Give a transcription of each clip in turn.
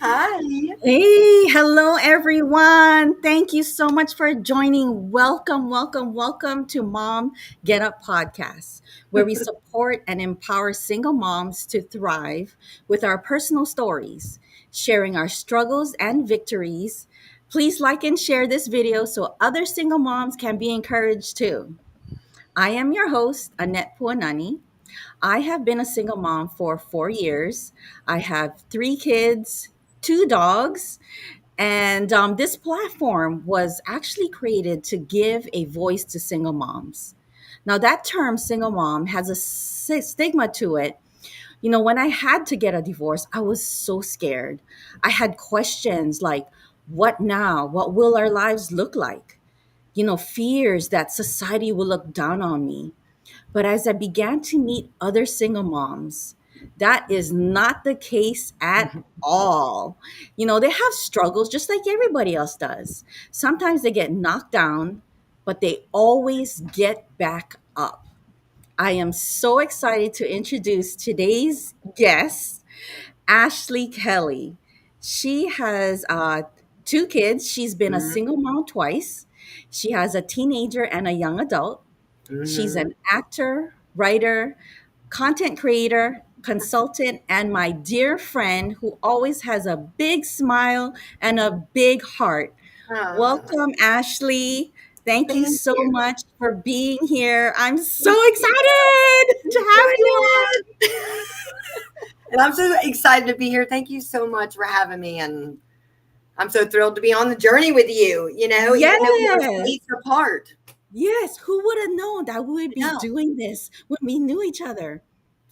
Hi. Hey, hello everyone. Thank you so much for joining. Welcome, welcome, welcome to Mom Get Up Podcast, where we support and empower single moms to thrive with our personal stories, sharing our struggles and victories. Please like and share this video so other single moms can be encouraged too. I am your host, Annette Puanani. I have been a single mom for 4 years. I have 3 kids, 2 dogs, and this platform was actually created to give a voice to single moms. Now, that term single mom has a stigma to it. When I had to get a divorce, I was so scared. I had questions like, what now? What will our lives look like? Fears that society will look down on me. But as I began to meet other single moms, that is not the case at all. They have struggles just like everybody else does. Sometimes they get knocked down, but they always get back up. I am so excited to introduce today's guest, Ashlea Kelly. She has 2 kids. She's been a single mom twice. She has a teenager and a young adult. She's Mm-hmm. an actor, writer, content creator, consultant, and my dear friend who always has a big smile and a big heart. Welcome, Ashley. Thank you Thank so you. much for being here. I'm so Thank you. excited to have I you on. know. And I'm so excited to be here. Thank you so much for having me. And I'm so thrilled to be on the journey with you, even though we are Yes. states apart. Yes. Who would have known that we would be No. doing this when we knew each other?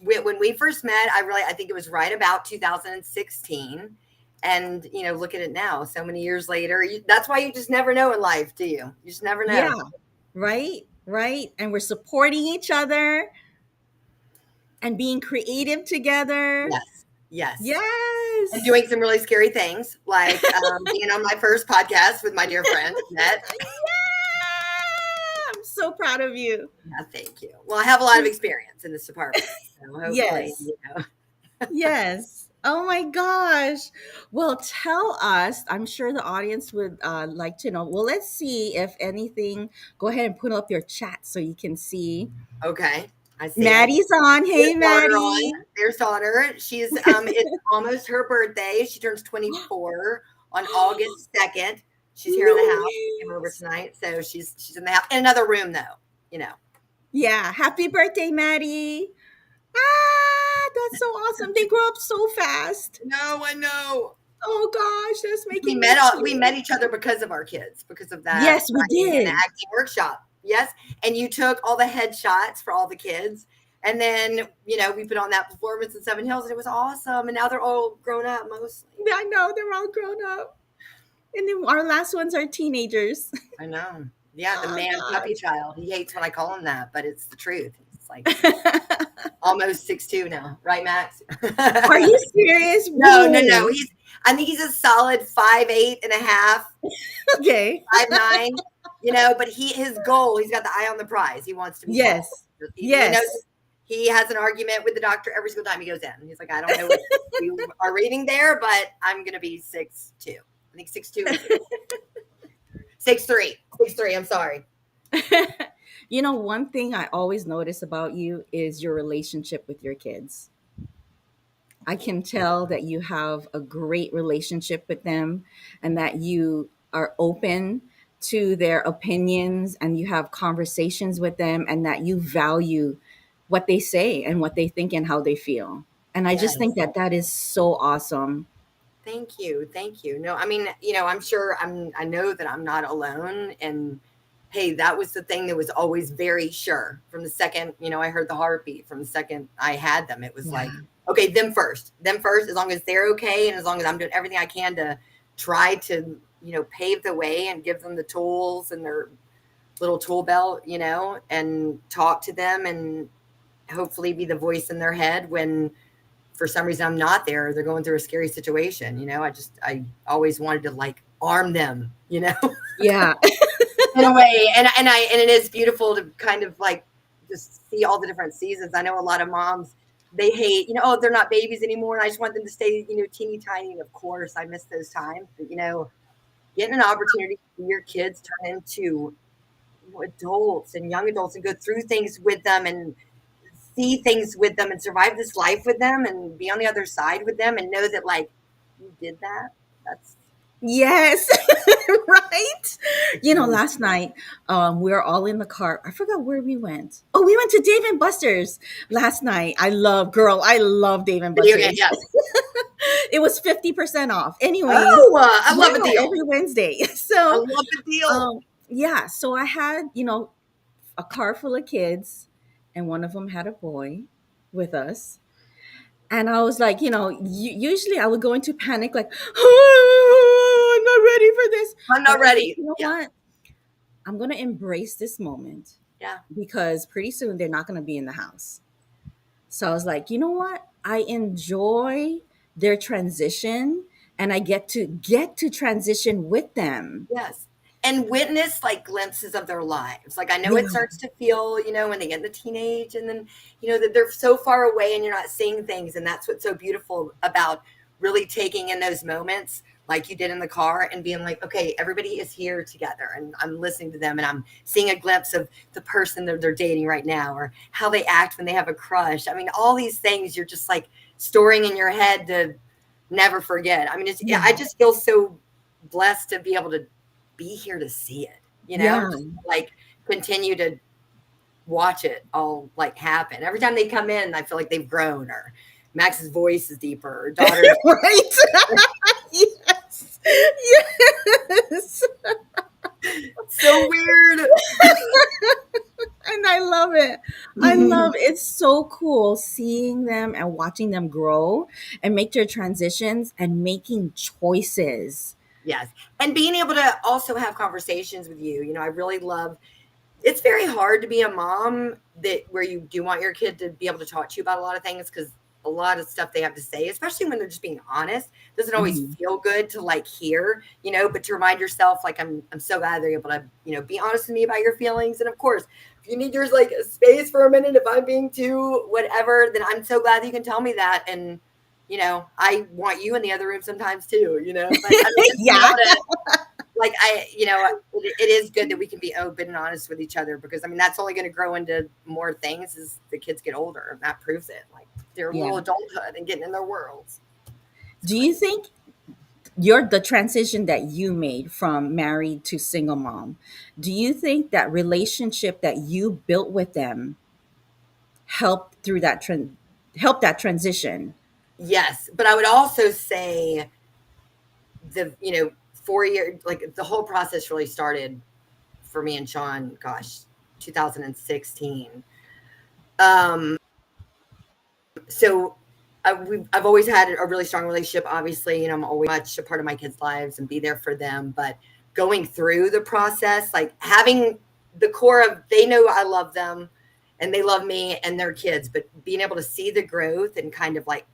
When we first met, I think it was right about 2016. And, look at it now, so many years later. That's why you just never know in life, do you? You just never Yeah. know. Right. Right. And we're supporting each other and being creative together. Yes. Yes. And Yes. doing some really scary things, like being on my first podcast with my dear friend, Annette. Yeah. I'm so proud of you. Yeah, thank you. Well, I have a lot of experience in this department. So hopefully, Yes. Yes. Oh my gosh. Well, tell us. I'm sure the audience would like to know. Well, let's see if anything. Go ahead and put up your chat so you can see. Okay. I see it. Maddie's on. There's Hey, daughter Maddie. on. There's daughter. It's almost her birthday. She turns 24 on August 2nd. She's here in the house. She came over Nice. tonight. So she's in the house in another room though, you know. Yeah. Happy birthday, Maddie. Ah, that's so awesome. They grow up so fast. No, I know. Oh gosh, that's We making me met we tear. met each other because of our kids, because of that Yes, we writing and did. acting workshop. Yes. And you took all the headshots for all the kids. And then, we put on that performance in Seven Hills and it was awesome. And now they're all grown up mostly. I know they're all grown up. And then our last ones are teenagers. I know. Yeah, the Oh man puppy gosh. child. He hates when I call him that, but it's the truth. He's like almost 6'2" now, right, Max? Are you serious? No, no, Whoa. no. I think he's a solid 5'8" and a half, Okay. 5'9", but his goal, he's got the eye on the prize. He wants to be tall. Yes. He knows Yes. he has an argument with the doctor every single time he goes in. He's like, I don't know what you are reading there, but I'm going to be 6'2". I think 6'2" is 6'3". 6'3", I'm sorry. One thing I always notice about you is your relationship with your kids. I can tell that you have a great relationship with them and that you are open to their opinions and you have conversations with them and that you value what they say and what they think and how they feel. And I just think Yes. that that is so awesome. Thank you. Thank you. No, I mean, I'm sure I know that I'm not alone. And hey, that was the thing that was always very sure from the second, I heard the heartbeat from the second I had them. It was like, Yeah. okay, them first, as long as they're okay. And as long as I'm doing everything I can to try to, pave the way and give them the tools and their little tool belt, and talk to them and hopefully be the voice in their head when for some reason I'm not there. They're going through a scary situation. I always wanted to like arm them, Yeah. in a way. And it is beautiful to kind of like just see all the different seasons. I know a lot of moms they hate, oh, they're not babies anymore. And I just want them to stay, teeny tiny. And of course, I miss those times. But, getting an opportunity to see your kids turn into adults and young adults and go through things with them and see things with them and survive this life with them and be on the other side with them and know that, like, you did that. That's Yes, right. really Last night, we were all in the car. I forgot where we went. Oh, we went to Dave and Buster's last night. I love Dave and video game. Buster's. Yes. It was 50% off. Anyways, Oh, I yeah, love a deal. every Wednesday. I So, love the deal. yeah, so I had, a car full of kids, and one of them had a boy with us. And I was like, usually I would go into panic, like, oh, I'm not ready for this. I'm But not I was like, ready. you know Yeah. what? I'm going to embrace this moment Yeah. because pretty soon they're not going to be in the house. So I was like, you know what? I enjoy their transition and I get to transition with them. Yes. And witness like glimpses of their lives. Like I know Yeah. it starts to feel, when they get into teenage and then, that they're so far away and you're not seeing things. And that's what's so beautiful about really taking in those moments like you did in the car and being like, okay, everybody is here together and I'm listening to them and I'm seeing a glimpse of the person that they're dating right now or how they act when they have a crush. I mean, all these things you're just like storing in your head to never forget. I mean, Yeah. I just feel so blessed to be able to be here to see it, Yeah. just like continue to watch it all like happen. Every time they come in, I feel like they've grown or Max's voice is deeper or daughter's Right. Yes. Yes. so weird. And I love it. I love it's so cool seeing them and watching them grow and make their transitions and making choices. Yes. And being able to also have conversations with you. I really love it's very hard to be a mom that where you do want your kid to be able to talk to you about a lot of things because a lot of stuff they have to say, especially when they're just being honest, doesn't always Mhm. feel good to like hear, but to remind yourself, like I'm so glad they're able to, be honest with me about your feelings. And of course, if you need yours like a space for a minute, if I'm being too whatever, then I'm so glad that you can tell me that. And I want you in the other room sometimes too, but I mean, just being Yeah. able to like it is good that we can be open and honest with each other because I mean that's only going to grow into more things as the kids get older and that proves it like their Yeah. little adulthood and getting in their worlds. Do you think the transition that you made from married to single mom, do you think that relationship that you built with them helped through help that transition? Yes, but I would also say the 4 year like the whole process really started for me and Sean, gosh, 2016. um so I've always had a really strong relationship. Obviously, I'm always much a part of my kids' lives and be there for them. But going through the process, like having the core of they know I love them and they love me and their kids, but being able to see the growth and kind of like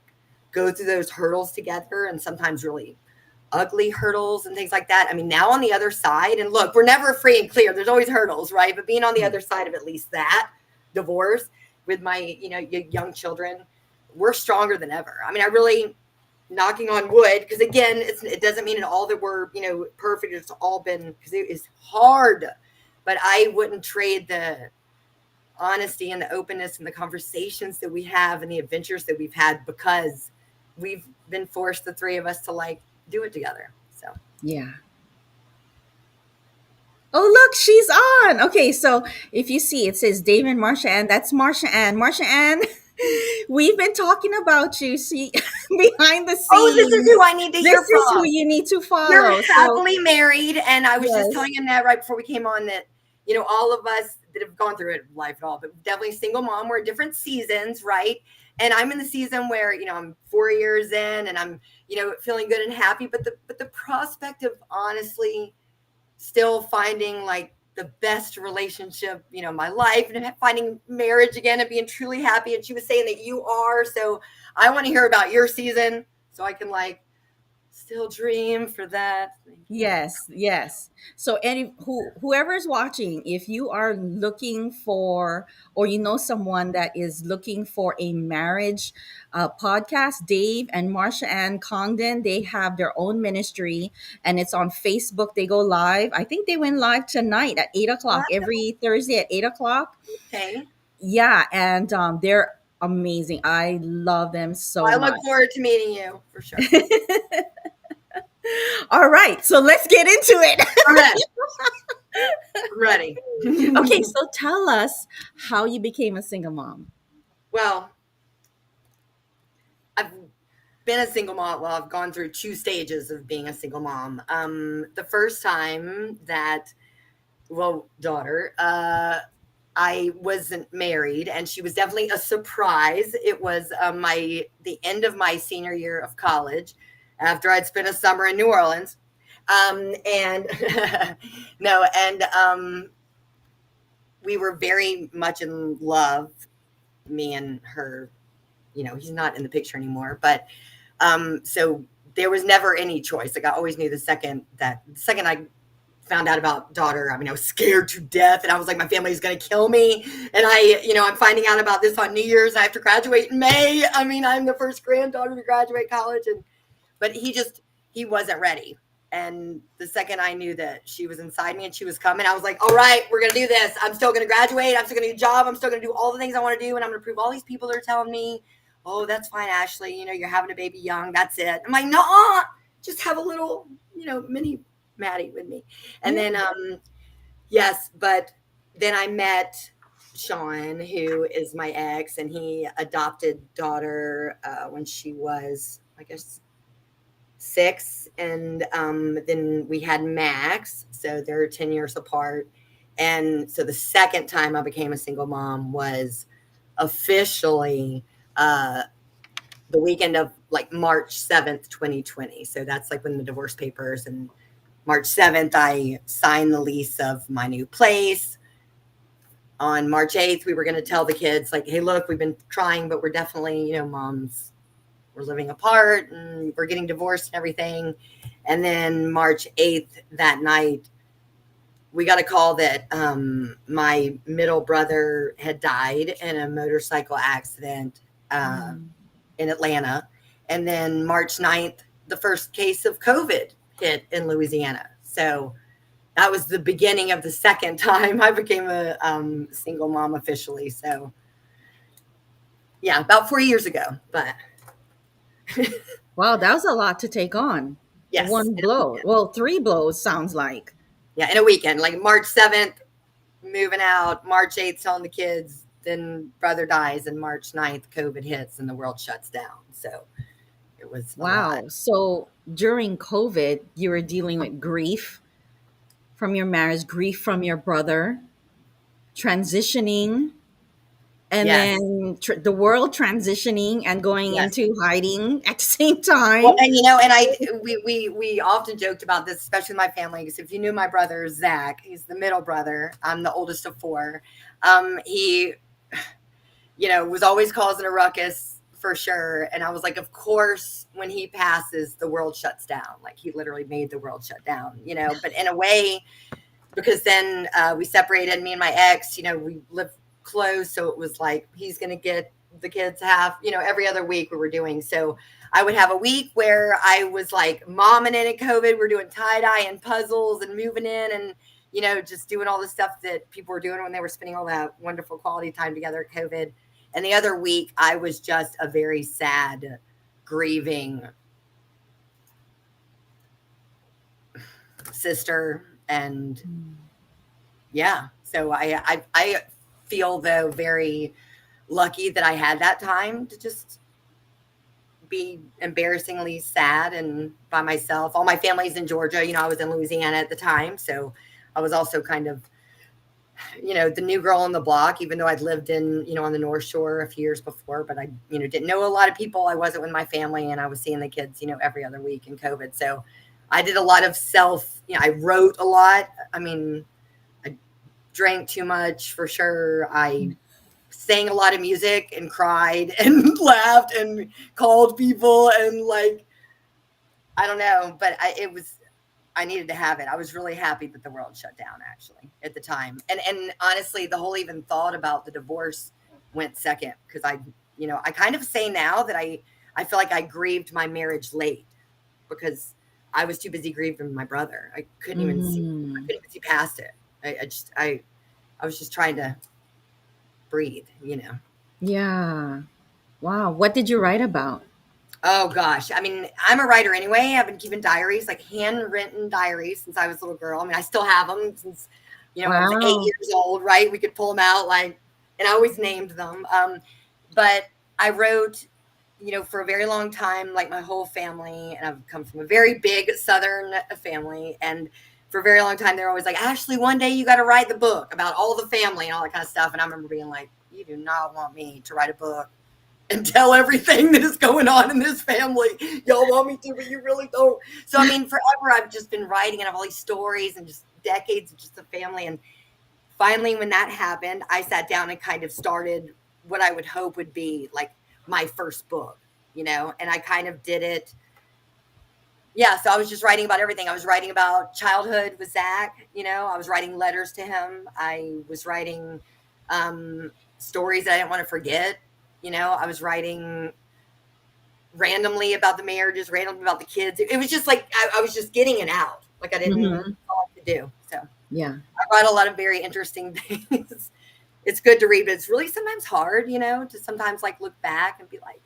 go through those hurdles together and sometimes really ugly hurdles and things like that. I mean, now on the other side, and look, we're never free and clear. There's always hurdles, right? But being on the other side of at least that divorce with my, young children, we're stronger than ever. I mean, I really knocking on wood because again, it doesn't mean at all that we're perfect. It's all been because it is hard, but I wouldn't trade the honesty and the openness and the conversations that we have and the adventures that we've had because we've been forced, the three of us, to like do it together. So Yeah. Oh, look, she's on. Okay, so if you see, it says Dave and Marsha Ann. That's Marsha Ann. Marsha Ann, we've been talking about you. See, behind the oh, this is scenes. who I need to This hear is who from. you need to You're follow. So, happily married, and I was just yes. telling him that right before we came on that all of us that have gone through it life at all, but definitely single mom. We're in different seasons, right? And I'm in the season where I'm 4 years in, and I'm feeling good and happy. But the prospect of honestly still finding like the best relationship my life and finding marriage again and being truly happy. And she was saying that you are, so I want to hear about your season so I can like Still dream for that. Thank you. Yes, yes. So whoever's watching, if you are looking for, or you know someone that is looking for a marriage podcast, Dave and Marsha Ann Congdon, they have their own ministry, and it's on Facebook. They go live. I think they went live tonight at 8 o'clock, every Thursday at 8 o'clock. Okay. Yeah, and they're amazing. I love them so Well, I look much. forward to meeting you for sure. All right, so let's get into it. All right. I'm ready. Okay, so tell us how you became a single mom. Well, I've been a single mom. Well, I've gone through two stages of being a single mom. The first time that, well, daughter, I wasn't married, and she was definitely a surprise. It was the end of my senior year of college, after I'd spent a summer in New Orleans, and no, and we were very much in love, me and her. He's not in the picture anymore, but so there was never any choice. Like I always knew the second I found out about daughter, I was scared to death, and I was like, my family's going to kill me. And I'm finding out about this on New Year's. I have to graduate in May. I'm the first granddaughter to graduate college, but he wasn't ready. And the second I knew that she was inside me and she was coming, I was like, all right, we're going to do this. I'm still going to graduate. I'm still going to get a job. I'm still going to do all the things I want to do. And I'm going to prove all these people that are telling me, oh, that's fine, Ashley. You're having a baby young. That's it. I'm like, no, just have a little, mini Maddie with me. And then, yes, but then I met Sean, who is my ex, and he adopted daughter when she was, I guess, 6. And then we had Max. So they're 10 years apart. And so the second time I became a single mom was officially the weekend of like March 7th, 2020. So that's like when the divorce papers, and March 7th, I signed the lease of my new place. On March 8th, we were going to tell the kids, like, hey, look, we've been trying, but we're definitely, moms, we're living apart and we're getting divorced and everything. And then March 8th, that night, we got a call that my middle brother had died in a motorcycle accident in Atlanta. And then March 9th, the first case of COVID hit in Louisiana. So that was the beginning of the second time I became a single mom officially. So yeah, about 4 years ago, but Wow, that was a lot to take on. yes. One blow. Well, 3 blows sounds like. Yeah, in a weekend, like March 7th, moving out, March 8th, telling the kids, then brother dies, and March 9th, COVID hits and the world shuts down. So it was Wow. So during COVID, you were dealing with grief from your marriage, grief from your brother, transitioning, and Yes. then the world transitioning and going Yes. into hiding at the same Well, time. and we often joked about this, especially with my family, because if you knew my brother Zach, he's the middle brother. I'm the oldest of 4. He, was always causing a ruckus for sure. And I was like, of course, when he passes, the world shuts down. Like he literally made the world shut down. But in a way, because then we separated, me and my ex. We lived close, so it was like he's going to get the kids half. Every other week we were doing. So I would have a week where I was like momming in at COVID. We're doing tie-dye and puzzles and moving in and, just doing all the stuff that people were doing when they were spending all that wonderful quality time together at COVID. And the other week I was just a very sad, grieving sister. And yeah, so I feel, though, very lucky that I had that time to just be embarrassingly sad and by myself. All my family's in Georgia. I was in Louisiana at the time. So I was also kind of, the new girl on the block, even though I'd lived in, on the North Shore a few years before, but I, didn't know a lot of people. I wasn't with my family, and I was seeing the kids, every other week in COVID. So I did a lot of I wrote a lot. I drank too much for sure. I sang a lot of music and cried and laughed and called people, and I don't know, but I needed to have it. I was really happy that the world shut down actually at the time. And honestly, the whole even thought about the divorce went second because I kind of say now that I feel like I grieved my marriage late because I was too busy grieving my brother. I Mm. couldn't even see past it. I was just trying to breathe. Yeah. Wow. What did you write about? Oh gosh. I mean, I'm a writer anyway. I've been keeping diaries, like handwritten diaries since I was a little girl. I mean, I still have them since, I was 8 Wow. years old, right? We could pull them out and I always named them. But I wrote, for a very long time, like my whole family, and I've come from a very big Southern family. And for a very long time, they're always like, Ashley, one day you got to write the book about all the family and all that kind of stuff. And I remember being like, you do not want me to write a book and tell everything that is going on in this family. Y'all want me to, but you really don't. So, I mean, forever I've just been writing and I have all these stories and just decades of just the family. And finally, when that happened, I sat down and kind of started what I would hope would be like my first book, and I kind of did it. Yeah, so I was just writing about everything. I was writing about childhood with Zach, I was writing letters to him. I was writing stories that I didn't want to forget. I was writing randomly about the marriages, randomly about the kids. It was just like I was just getting it out. Like I didn't know Hmm. what to do. So Yeah. I write a lot of very interesting things. It's good to read, but it's really sometimes hard, to sometimes like look back and be like,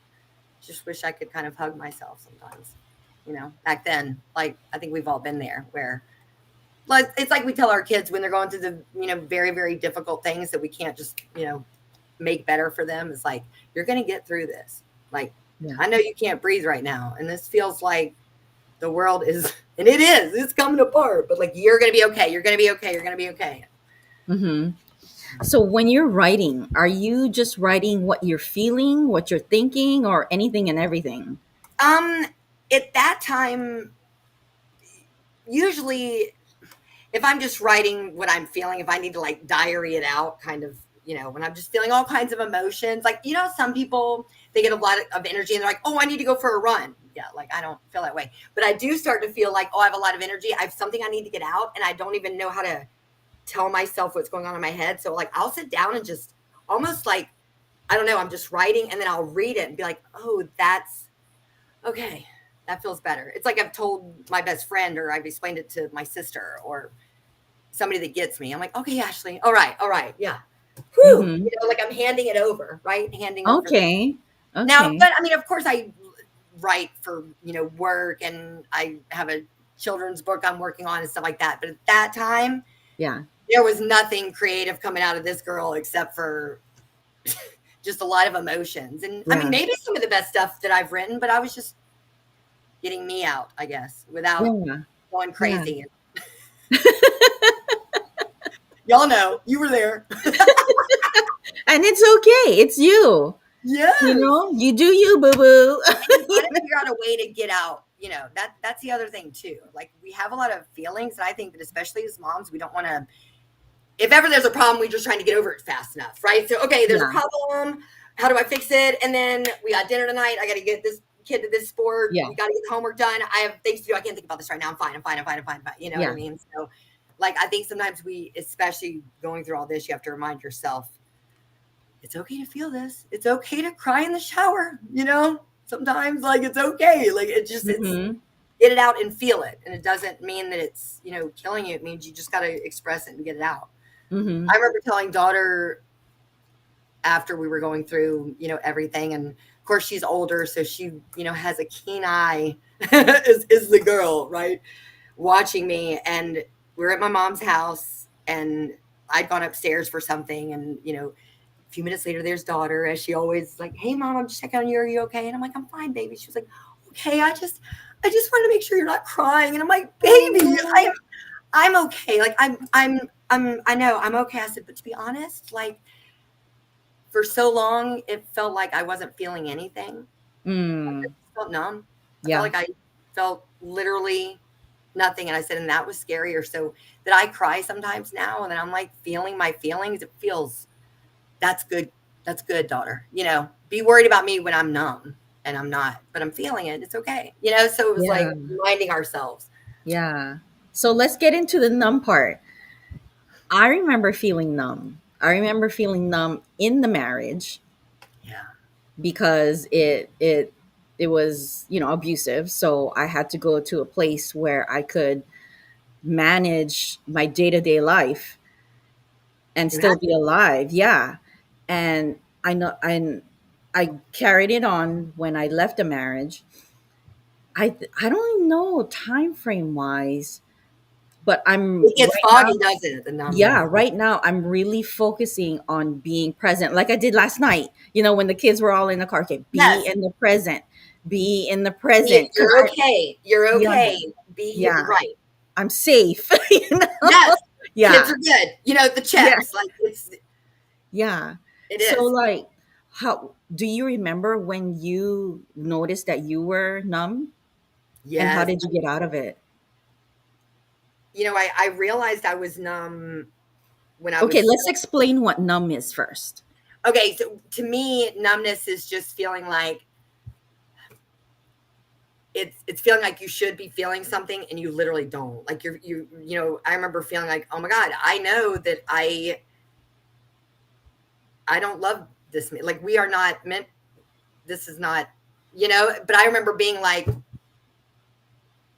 just wish I could kind of hug myself sometimes. Back then, like I think we've all been there where like it's like we tell our kids when they're going through the very, very difficult things that we can't just make better for them. It's like, you're gonna get through this. Like, Yeah. I know you can't breathe right now, and this feels like the world is and it is, it's coming apart, but like you're gonna be okay. You're gonna be okay. You're gonna be okay. Hmm. So when you're writing, are you just writing what you're feeling, what you're thinking, or anything and everything? Um, at that time, usually if I'm just writing what I'm feeling, if I need to like diary it out, kind of, when I'm just feeling all kinds of emotions, like, some people, they get a lot of energy and they're like, oh, I need to go for a run. Yeah, like I don't feel that way. But I do start to feel like, oh, I have a lot of energy. I have something I need to get out and I don't even know how to tell myself what's going on in my head. So like I'll sit down and just almost like, I don't know, I'm just writing and then I'll read it and be like, oh, that's okay. That feels better. It's like I've told my best friend or I've explained it to my sister or somebody that gets me. I'm like, okay, Ashley, all right, yeah. Whew. Hmm. Like I'm handing it over, right? Handing over the Okay. now, Okay. but I mean, of course I write for work and I have a children's book I'm working on and stuff like that. But at that time, Yeah. there was nothing creative coming out of this girl except for just a lot of emotions. And I mean, Yeah. maybe some of the best stuff that I've written, but I was just getting me out, I guess, without Yeah. going Yeah. crazy. Y'all know you were there. And it's okay. It's you. Yes. You do you, boo boo. And you gotta figure out a way to get out. That's the other thing too. Like we have a lot of feelings, and I think that especially as moms, we don't want to. If ever there's a problem, we're just trying to get over it fast enough, right? So okay, there's a Yeah. problem. How do I fix it? And then we got dinner tonight. I got to get this kid to this sport. Yeah. We got to get the homework done. I have things to do. I can't think about this right now. I'm fine. I'm fine. I'm fine. I'm fine. I'm fine. You know what I Yeah. mean? So, like, I think sometimes we, especially going through all this, you have to remind yourself it's okay to feel this. It's okay to cry in the shower. Sometimes like it's okay. Like it's Hmm. get it out and feel it. And it doesn't mean that it's killing you. It means you just got to express it and get it out. Hmm. I remember telling daughter after we were going through everything. And of course she's older. So she has a keen eye is the girl, right? Watching me. And we're at my mom's house and I'd gone upstairs for something. And a few minutes later, there's daughter, as she always like, hey mom, I'm just checking on you. Are you okay? And I'm like, I'm fine, baby. She was like, okay, I just wanted to make sure you're not crying. And I'm like, baby, I'm okay. Like I know I'm okay. I said, but to be honest, like for so long, it felt like I wasn't feeling anything. Like I Mm. just felt numb. I felt Yeah. like I felt literally nothing. And I said, and that was scarier. So that I cry sometimes now, and then I'm like feeling my feelings. It feels that's good. That's good, daughter. Be worried about me when I'm numb. and I'm not, but I'm feeling it. It's okay. You know, so it was Yeah. like reminding ourselves. Yeah. So let's get into the numb part. I remember feeling numb. I remember feeling numb in the marriage Yeah. because it was, abusive. So I had to go to a place where I could manage my day-to-day life and You had still be alive. Yeah. And I know I carried it on when I left the marriage. I don't even know time frame wise, but I'm it gets right now. foggy, doesn't it? The Yeah, numbness. right now I'm really focusing on being present, like I did last night. When the kids were all in the car, okay, be Yes. in the present, be in the present. Because You're I, okay. You're yeah, okay. Be yeah, right. I'm safe. Yes. Kids Yeah, are good. You know, the yeah, checks. Like yeah. it So, is. like, how do you remember when you noticed that you were numb, and how Yes. did you get out of it? You know, I realized I was numb when I Okay, was let's explain what numb is first. okay. So to me, numbness is just feeling like it's feeling like you should be feeling something and you literally don't. Like you know, I remember feeling like, oh my God, I know that I don't love this. Like we are not meant, this is not, you know, but I remember being like,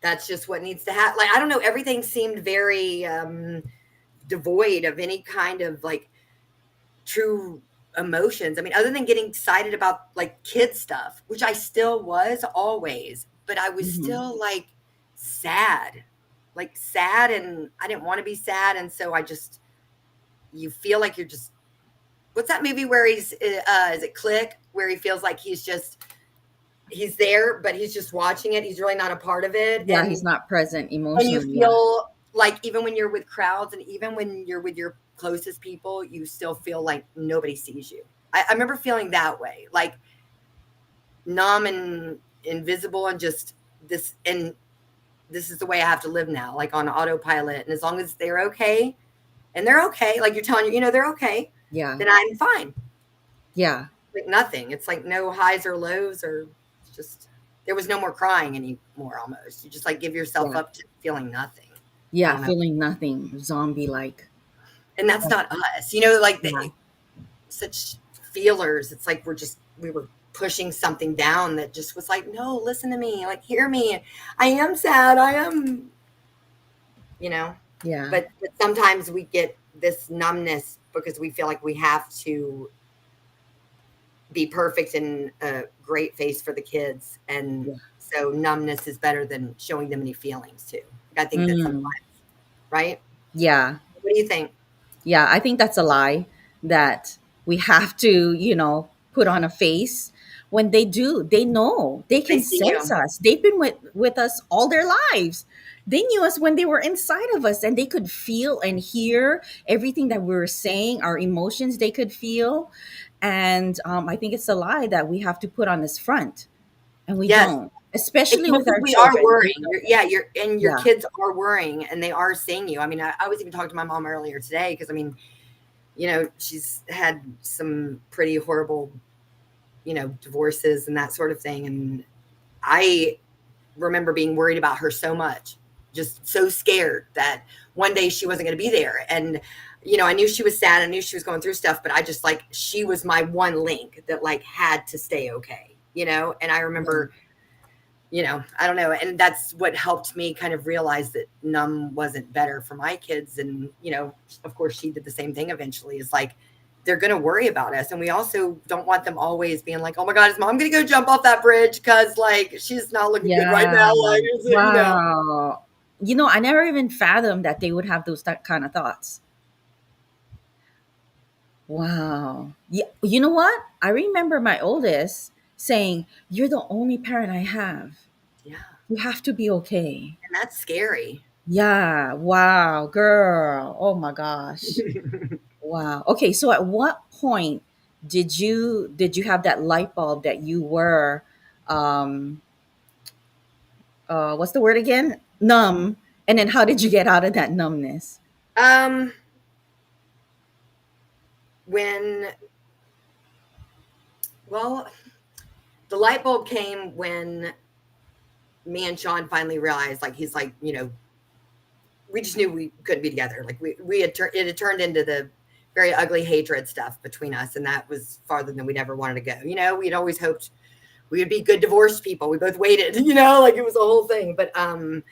that's just what needs to happen. Like, I don't know, everything seemed very devoid of any kind of like true emotions. I mean, other than getting excited about like kid stuff, which I still was always, but I was Hmm. still like sad, and I didn't want to be sad. And so I just, you feel like you're just, what's that movie where is it Click, where he feels like he's there, but he's just watching it. He's really not a part of it. Yeah, he's not present And you emotionally. Yeah, feel like even when you're with crowds and even when you're with your closest people, you still feel like nobody sees you. I remember feeling that way, like numb and invisible, and just this, and this is the way I have to live now, like on autopilot. And as long as they're okay, and they're okay, like you're telling you know, they're okay, yeah, then I'm fine. yeah, Like nothing. It's like no highs or lows, or just there was no more crying anymore. Almost, you just like give yourself yeah, up to feeling nothing. I yeah. don't know. Feeling nothing, zombie like. And that's not us, you know, like Yeah, such feelers. It's like we were pushing something down that just was like, no, listen to me, like hear me. I am sad. I am, you know, yeah, but sometimes we get this numbness because we feel like we have to be perfect and a great face for the kids. And yeah. so numbness is better than showing them any feelings too. I think that sometimes, Mm, right? yeah. What do you think? Yeah, I think that's a lie that we have to, put on a face. When they do, they know. They They can see sense you. us. They've been with us all their lives. They knew us when they were inside of us, and they could feel and hear everything that we were saying, our emotions they could feel. And I think it's a lie that we have to put on this front, and we Yes. don't, especially with Because our we are children. worrying. Yeah, your Yeah. kids are worrying, and they are seeing you. I mean, I was even talking to my mom earlier today because I mean, you know, she's had some pretty horrible, you know, divorces and that sort of thing. And I remember being worried about her so much, just so scared that one day she wasn't going to be there. And, you know, I knew she was sad. I knew she was going through stuff, but I just like, she was my one link that like had to stay okay, you know? And I Yeah. remember, you know, I don't know. And that's what helped me kind of realize that numb wasn't better for my kids. And, you know, of course, she did the same thing eventually. Is like, they're going to worry about us. And we also don't want them always being like, oh my God, is mom going to go jump off that bridge? Cause like, she's not looking good right Yeah. now. Like, is it, you know, Wow. I never even fathomed that they would have those that kind of thoughts. Wow. Yeah. You know what? I remember my oldest saying, "You're the only parent I have. yeah. You have to be okay." And that's scary. Yeah. Wow, girl. Oh my gosh. Wow. Okay, so at what point did you have that light bulb that you were um what's the word again? Numb. And then how did you get out of that numbness? um, when, well, the light bulb came when me and Sean finally realized, like, he's like, we just knew we couldn't be together. Like we had it had turned into the very ugly hatred stuff between us, and that was farther than we'd ever wanted to go. We'd always hoped we would be good divorced people. We both waited, like it was a whole thing. But and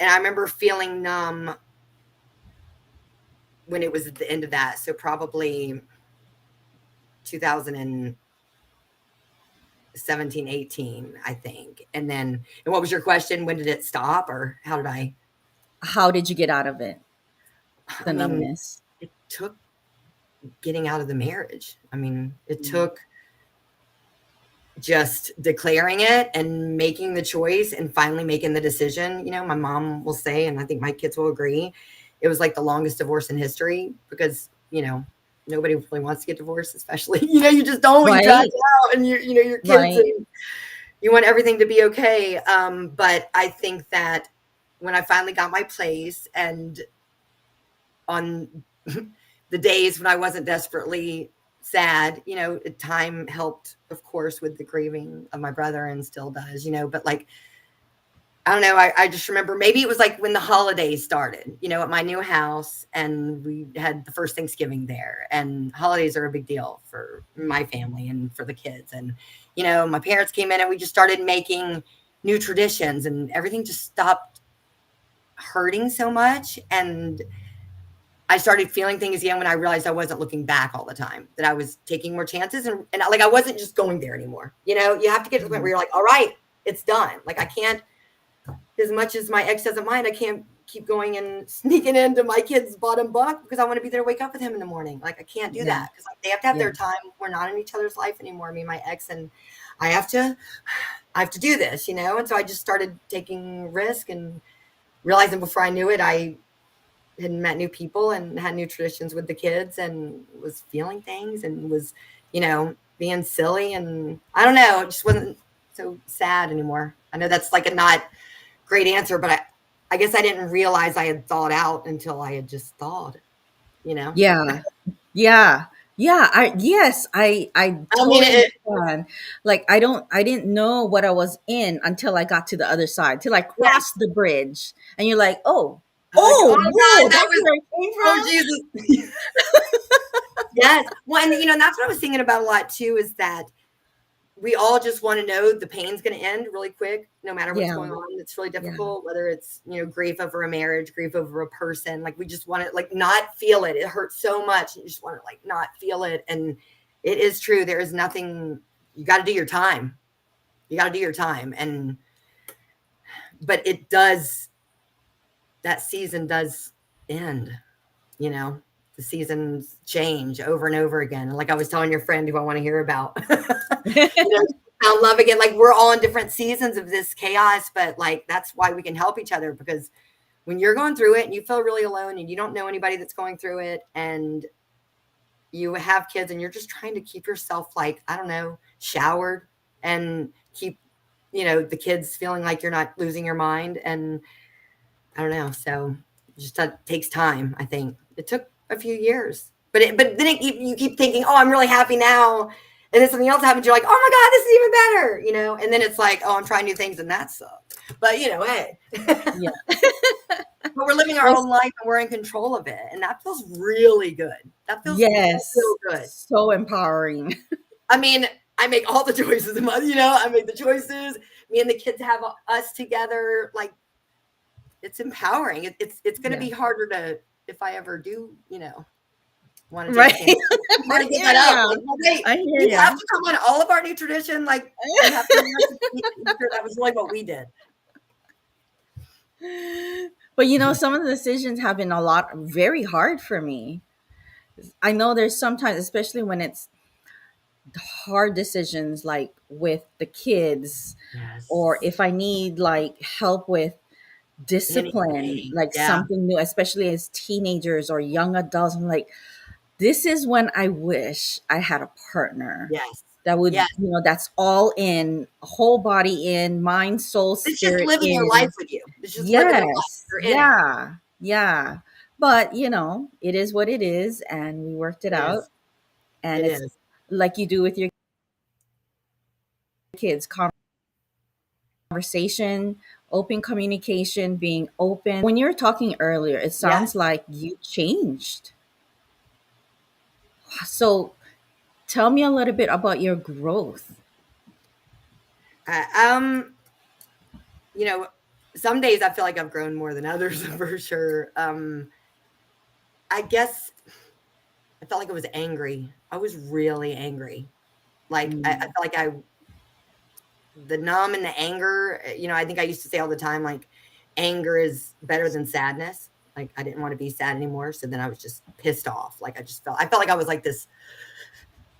I remember feeling numb when it was at the end of that. So probably 2017, 18, I think. And what was your question? When did it stop, or how did I? How did you get out of it? I The mean, numbness. it took getting out of the marriage. I mean, it Mm. took just declaring it and making the choice and finally making the decision. My mom will say, and I think my kids will agree, it was like the longest divorce in history because, nobody really wants to get divorced, especially, you just don't, you drag Right. it out and your kids, Right. and you want everything to be okay. But I think that when I finally got my place and on the days when I wasn't desperately sad, time helped, of course, with the grieving of my brother and still does, but like, I don't know. I just remember maybe it was like when the holidays started, at my new house, and we had the first Thanksgiving there, and holidays are a big deal for my family and for the kids. And, my parents came in and we just started making new traditions, and everything just stopped hurting so much. And I started feeling things again when I realized I wasn't looking back all the time, that I was taking more chances, and like I wasn't just going there anymore. You have to get to the point where Mhm. you're like, all right, it's done. Like I can't, as much as my ex doesn't mind, I can't keep going and sneaking into my kid's bottom bunk because I want to be there to wake up with him in the morning. Like I can't do Yeah. that because like, they have to have Yeah. their time. We're not in each other's life anymore, me and my ex, and I have to I have to do this, And so I just started taking risk and realizing before I knew it, I had met new people and had new traditions with the kids and was feeling things and was, being silly. And I don't know, it just wasn't so sad anymore. I know that's like a not great answer, but I guess I didn't realize I had thawed out until I had just thawed, you know? Yeah. Yeah. Yeah. I I mean, totally understand. Like I didn't know what I was in until I got to the other side, till I yes. crossed the bridge. And you're like, oh, Like, oh oh, God, whoa, that that's was, where it came oh from. Jesus. Yes. Well, and and that's what I was thinking about a lot too, is that we all just want to know the pain's going to end really quick, no matter what's Yeah. going on. It's really Yeah. difficult, whether it's, grief over a marriage, grief over a person. Like we just want to like not feel it. It hurts so much. And you just want to like not feel it. And it is true. There is nothing, you got to do your time. You got to do your time. But it does, that season does end, you know, the seasons change over and over again. And like I was telling your friend who I want to hear about, found love again. Like we're all in different seasons of this chaos, but like that's why we can help each other, because when you're going through it and you feel really alone and you don't know anybody that's going through it, and you have kids and you're just trying to keep yourself like, I don't know, showered and keep, the kids feeling like you're not losing your mind. And I don't know. So it just takes time. I think it took a few years, but then you keep thinking, oh, I'm really happy now. And then something else happens. You're like, oh my God, this is even better, And then it's like, oh, I'm trying new things and that sucks. But hey, Yeah. but we're living our Well, own life and we're in control of it. And that feels really good. That feels yes. real good. So empowering. I mean, I make all the choices. I make the choices. Me and the kids have us together. Like it's empowering. It's going to Yeah. be harder to, if I ever do, want to take Right. a chance. I'm trying I to get hear that up. ya. Like, well, wait, I hear you ya. have to come on all of our new tradition. Like you have to sure that was really what we did. But some of the decisions have been very hard for me. I know there's sometimes, especially when it's hard decisions like with the kids, or Yes. if I need like help with discipline, Anything. like Yeah. something new, especially as teenagers or young adults. I'm like, this is when I wish I had a partner Yes. that would, Yes. that's all in, whole body in, mind, soul, It's just spirit living your life in. with you. It's just living their life. Yes. You're in it. Yeah. Yeah. But, it is what it is. And we worked it It out. is. And It it's is. like you do with your kids conversation, open communication, being open. When you were talking earlier, it Yeah. sounds like you changed. So tell me a little bit about your growth. Uh, um, you know, some days I feel like I've grown more than others for sure. I guess I felt like I was angry. I was really angry. Like I Mm, felt like the numb and the anger, I think I used to say all the time, like, anger is better than sadness. Like, I didn't want to be sad anymore. So then I was just pissed off. Like, I felt like I was like this,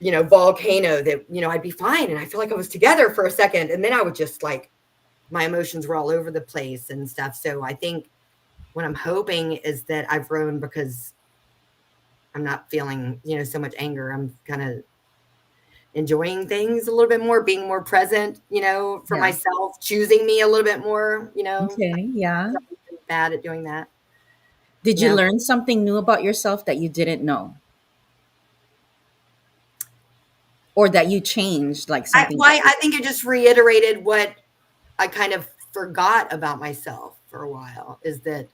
volcano that, I'd be fine. And I feel like I was together for a second. And then I would just like, my emotions were all over the place and stuff. So I think what I'm hoping is that I've grown because I'm not feeling, so much anger. I'm kind of enjoying things a little bit more, being more present, for yeah. myself, choosing me a little bit more, Okay. Yeah. I've been bad at doing that, Did you you know. learn something new about yourself that you didn't know, or that you changed, like something that I think it just reiterated what I kind of forgot about myself for a while, is that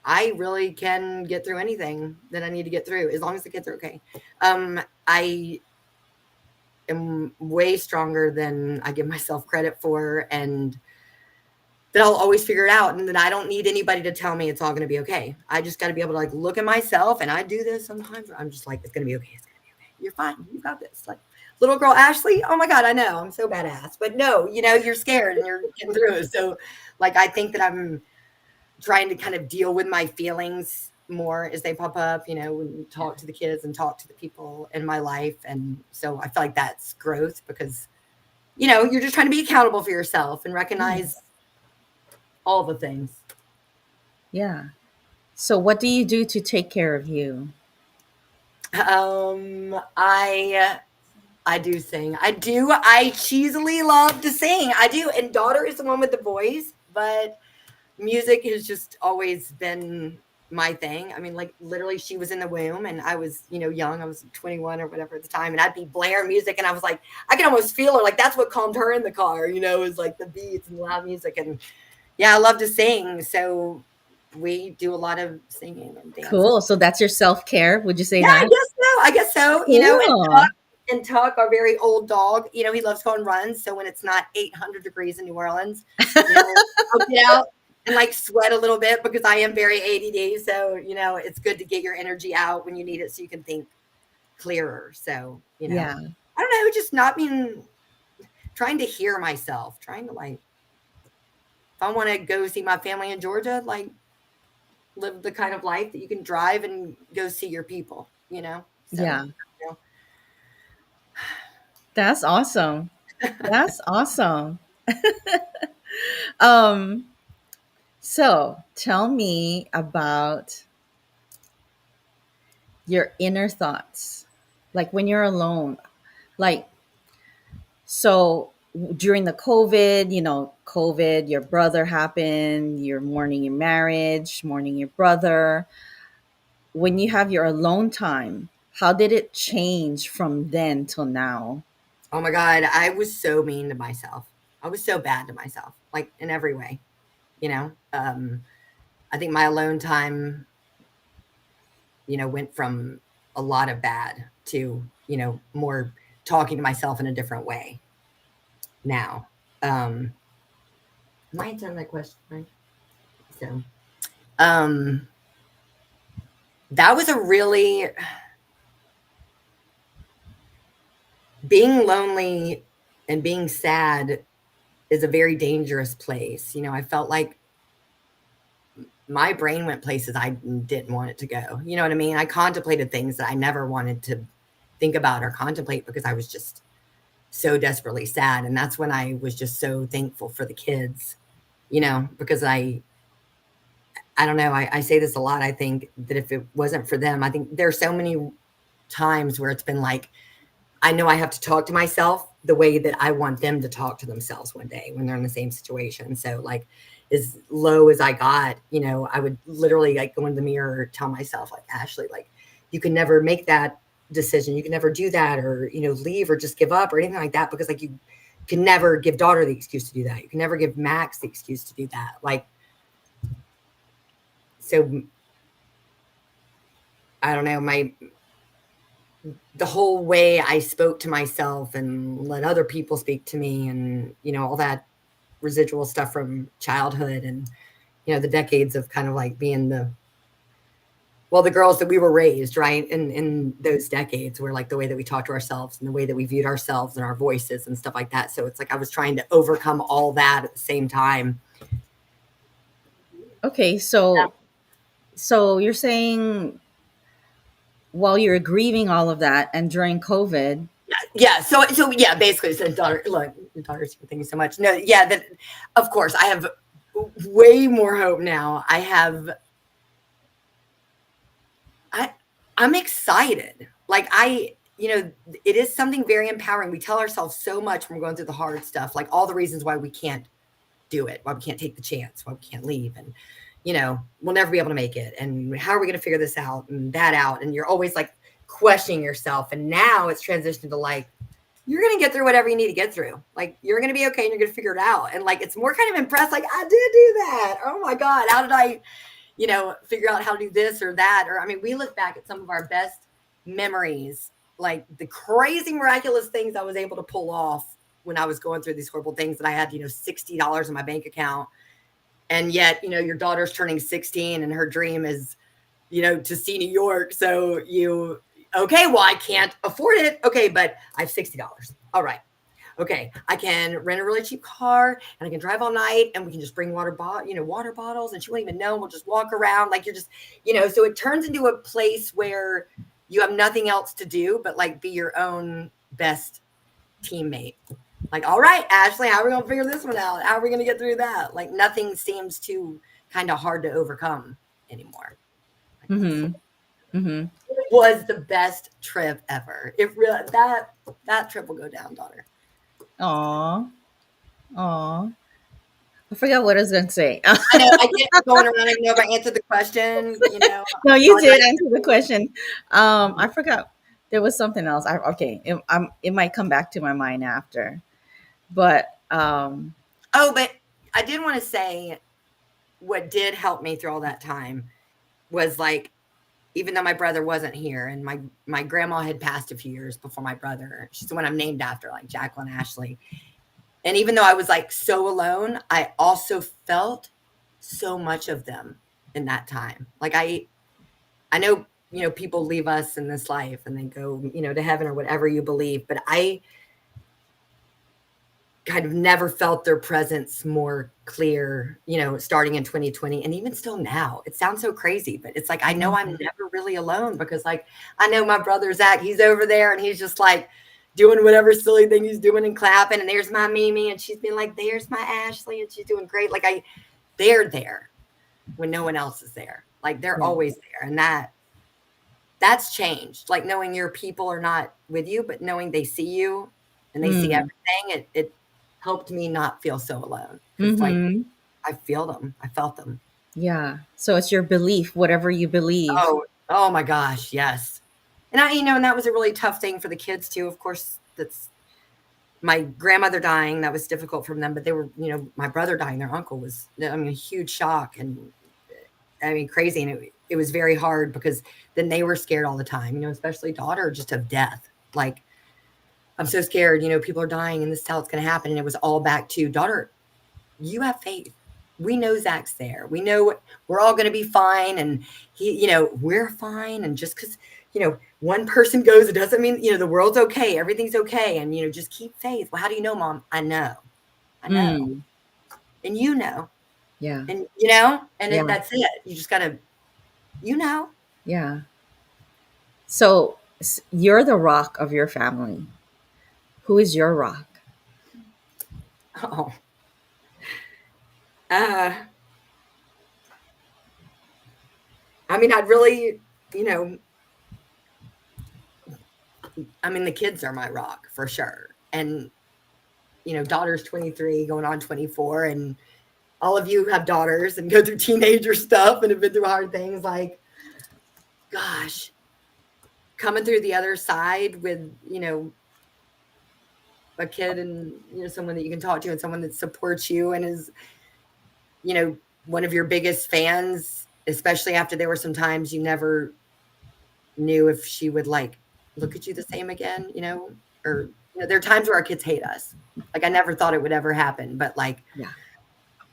I really can get through anything that I need to get through as long as the kids are okay. I am way stronger than I give myself credit for, and that I'll always figure it out, and that I don't need anybody to tell me it's all going to be okay. I just got to be able to like look at myself, and I do this sometimes. I'm just like, it's going to be okay. It's going to be okay. You're fine. You got this. Like, little girl Ashley. Oh my God, I know I'm so badass, but no, you're scared and you're getting through it. So, like, I think that I'm trying to kind of deal with my feelings more as they pop up. When talk to the kids and talk to the people in my life, and so I feel like that's growth because you're just trying to be accountable for yourself and yeah. recognize all the things. Yeah. So what do you do to take care of you? I do sing. I do. I cheesily love to sing. I do. And daughter is the one with the voice, but music has just always been my thing. I mean, like, literally, she was in the womb and I was, young. I was 21 or whatever at the time, and I'd be blaring music, and I was like, I can almost feel her. Like, that's what calmed her in the car. Is like the beats and loud music. And yeah, I love to sing. So we do a lot of singing and dancing. Cool. So that's your self-care, would you say Yeah, I that? guess so. I guess so. Cool. And Tuck, our very old dog, he loves going runs. So when it's not 800 degrees in New Orleans, I'll get out and like sweat a little bit because I am very ADD. So, it's good to get your energy out when you need it so you can think clearer. So, Yeah. I don't know, just not being, trying to hear myself, trying to like, if I want to go see my family in Georgia, like, live the kind of life that you can drive and go see your people. So, Yeah. you know. That's awesome. That's awesome. Um, so tell me about your inner thoughts. Like when you're alone. Like, so during the COVID, COVID, your brother happened, you're mourning your marriage, mourning your brother. When you have your alone time, how did it change from then till now? Oh my God, I was so mean to myself. I was so bad to myself, like, in every way, you know? I think my alone time, went from a lot of bad to, more talking to myself in a different way now. Am I answering that question right? So, um, that was a really, being lonely and being sad is a very dangerous place. I felt like my brain went places I didn't want it to go. You know what I mean? I contemplated things that I never wanted to think about or contemplate because I was just so desperately sad. And that's when I was just so thankful for the kids, because I don't know, I say this a lot. I think that if it wasn't for them, I think there's so many times where it's been like, I know I have to talk to myself the way that I want them to talk to themselves one day when they're in the same situation. So, like, as low as I got, I would literally like go in the mirror, tell myself, like, Ashley, like, you can never make that decision. You can never do that, or, leave or just give up or anything like that, because like, you can never give daughter the excuse to do that. You can never give Max the excuse to do that. Like, so I don't know, the whole way I spoke to myself and let other people speak to me, and, you know, all that residual stuff from childhood, and, you know, the decades of kind of like being the girls that we were raised, right, in those decades, were like the way that we talked to ourselves and the way that we viewed ourselves and our voices and stuff like that. So it's like I was trying to overcome all that at the same time. Okay, so you're saying while you're grieving all of that and during COVID. Yeah. So yeah, basically, said daughter, look, daughters, thank you so much. No, yeah, that of course I have way more hope now. I'm excited. Like you know, it is something very empowering. We tell ourselves so much when we're going through the hard stuff, like all the reasons why we can't do it, why we can't take the chance, why we can't leave, and, you know, we'll never be able to make it, and how are we going to figure this out and that out, and you're always like questioning yourself. And now it's transitioned to like, you're going to get through whatever you need to get through. Like, you're going to be okay and you're going to figure it out. And like, it's more kind of impressed, like, I did do that. Oh my God, how did I, you know, figure out how to do this or that? Or, I mean, we look back at some of our best memories, like the crazy miraculous things I was able to pull off when I was going through these horrible things, that I had, you know, $60 in my bank account. And yet, you know, your daughter's turning 16 and her dream is, you know, to see New York. So okay, well, I can't afford it. Okay, but I have $60. All right. Okay, I can rent a really cheap car and I can drive all night, and we can just bring water bottles, and she won't even know. We'll just walk around like you're just, you know, so it turns into a place where you have nothing else to do but like be your own best teammate. Like, all right, Ashley, how are we going to figure this one out? How are we going to get through that? Like, nothing seems too kind of hard to overcome anymore. Mm-hmm. Mm-hmm. It was the best trip ever. It really, that trip will go down, daughter. Aw. Aw. I forgot what I was going to say. I know I get going around. I know if I answered the question, you know. No, you did answer the question. I forgot there was something else. It might come back to my mind after, but Oh, but I did want to say what did help me through all that time was like, even though my brother wasn't here, and my grandma had passed a few years before my brother. She's the one I'm named after, like Jacqueline Ashley. And even though I was like so alone, I also felt so much of them in that time. Like I know, you know, people leave us in this life and they go, you know, to heaven or whatever you believe, but I kind of never felt their presence more clear, you know, starting in 2020, and even still now. It sounds so crazy, but it's like I know I'm never really alone, because like I know my brother Zach, he's over there and he's just like doing whatever silly thing he's doing and clapping, and there's my Mimi and she's been like, there's my Ashley and she's doing great. Like they're there when no one else is there. Like they're always there, and that's changed. Like knowing your people are not with you, but knowing they see you and they see everything, it helped me not feel so alone. It's like I feel them. I felt them. yeah. So it's your belief, whatever you believe. Oh my gosh, yes. And I, you know, and that was a really tough thing for the kids too. Of course, that's my grandmother dying. That was difficult for them, but they were, you know, my brother dying, their uncle was, I mean, a huge shock, and I mean, crazy. And it was very hard, because then they were scared all the time, you know, especially daughter, just of death. Like, I'm so scared, you know, people are dying and this is how it's going to happen. And it was all back to, daughter, you have faith. We know Zach's there. We know we're all going to be fine. And he, you know, we're fine. And just because, you know, one person goes, it doesn't mean, you know, the world's okay. Everything's okay. And, you know, just keep faith. Well, how do you know, Mom? I know. And you know. Yeah. And, you know, and Yeah. that's it. You just got to, you know. Yeah. So you're the rock of your family. Who is your rock? Oh. I mean, I'd really, you know, I mean, the kids are my rock for sure. And, you know, daughter's 23 going on 24, and all of you have daughters and go through teenager stuff and have been through hard things. Like, gosh, coming through the other side with, you know, a kid and someone that you can talk to and someone that supports you and is you know one of your biggest fans, especially after there were some times you never knew if she would like look at you the same again, or there are times where our kids hate us. Like I never thought it would ever happen, but like Yeah.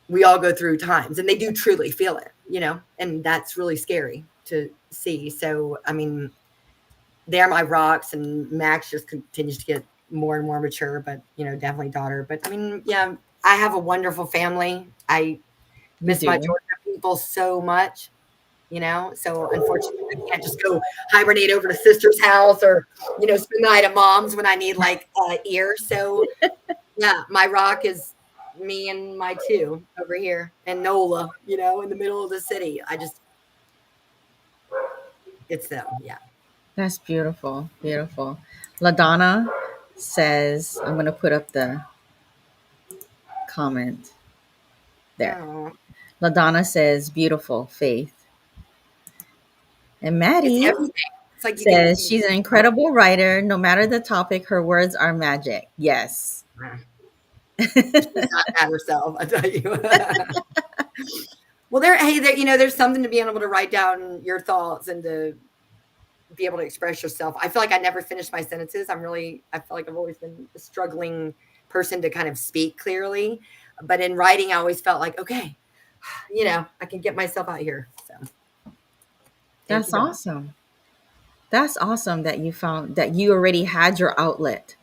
we all go through times and they do truly feel it, and that's really scary to see. So, I mean, they're my rocks and Max just continues to get more and more mature, but definitely daughter. But I mean, yeah, I have a wonderful family. I You miss my do. Georgia people so much, so unfortunately I can't just go hibernate over to sister's house or, spend the night at mom's when I need like ear. So yeah, my rock is me and my two over here and Nola, in the middle of the city. It's them. Yeah. That's beautiful. Beautiful. LaDonna says, I'm going to put up the comment there. Oh, LaDonna says, beautiful, Faith. And it's Maddie everything. It's like says, she's an incredible writer. No matter the topic, her words are magic. Yes. she's not at herself, I tell you. Well, there's something to being able to write down your thoughts and to be able to express yourself. I feel like I never finished my sentences. I feel like I've always been a struggling person to kind of speak clearly. But in writing, I always felt like, okay, I can get myself out here. So thank you, That's God. awesome. That's awesome that you found that you already had your outlet.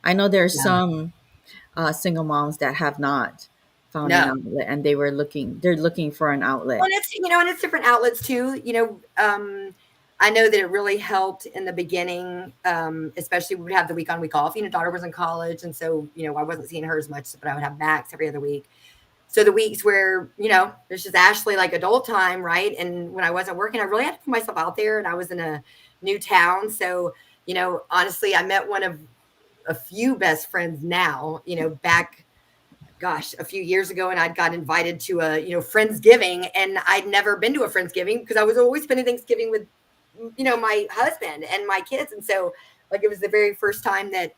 I know there's Yeah. some single moms that have not found an No. outlet and they're looking for an Well, outlet. and it's different outlets too. I know that it really helped in the beginning, especially we would have the week on, week off. Daughter was in college, and so I wasn't seeing her as much, but I would have Max every other week. So the weeks where there's just Ashley like adult time, right? And when I wasn't working, I really had to put myself out there, and I was in a new town. So honestly, I met one of a few best friends now. Back gosh, a few years ago, and I'd got invited to a, Friendsgiving, and I'd never been to a Friendsgiving because I was always spending Thanksgiving with, my husband and my kids. And so like, it was the very first time that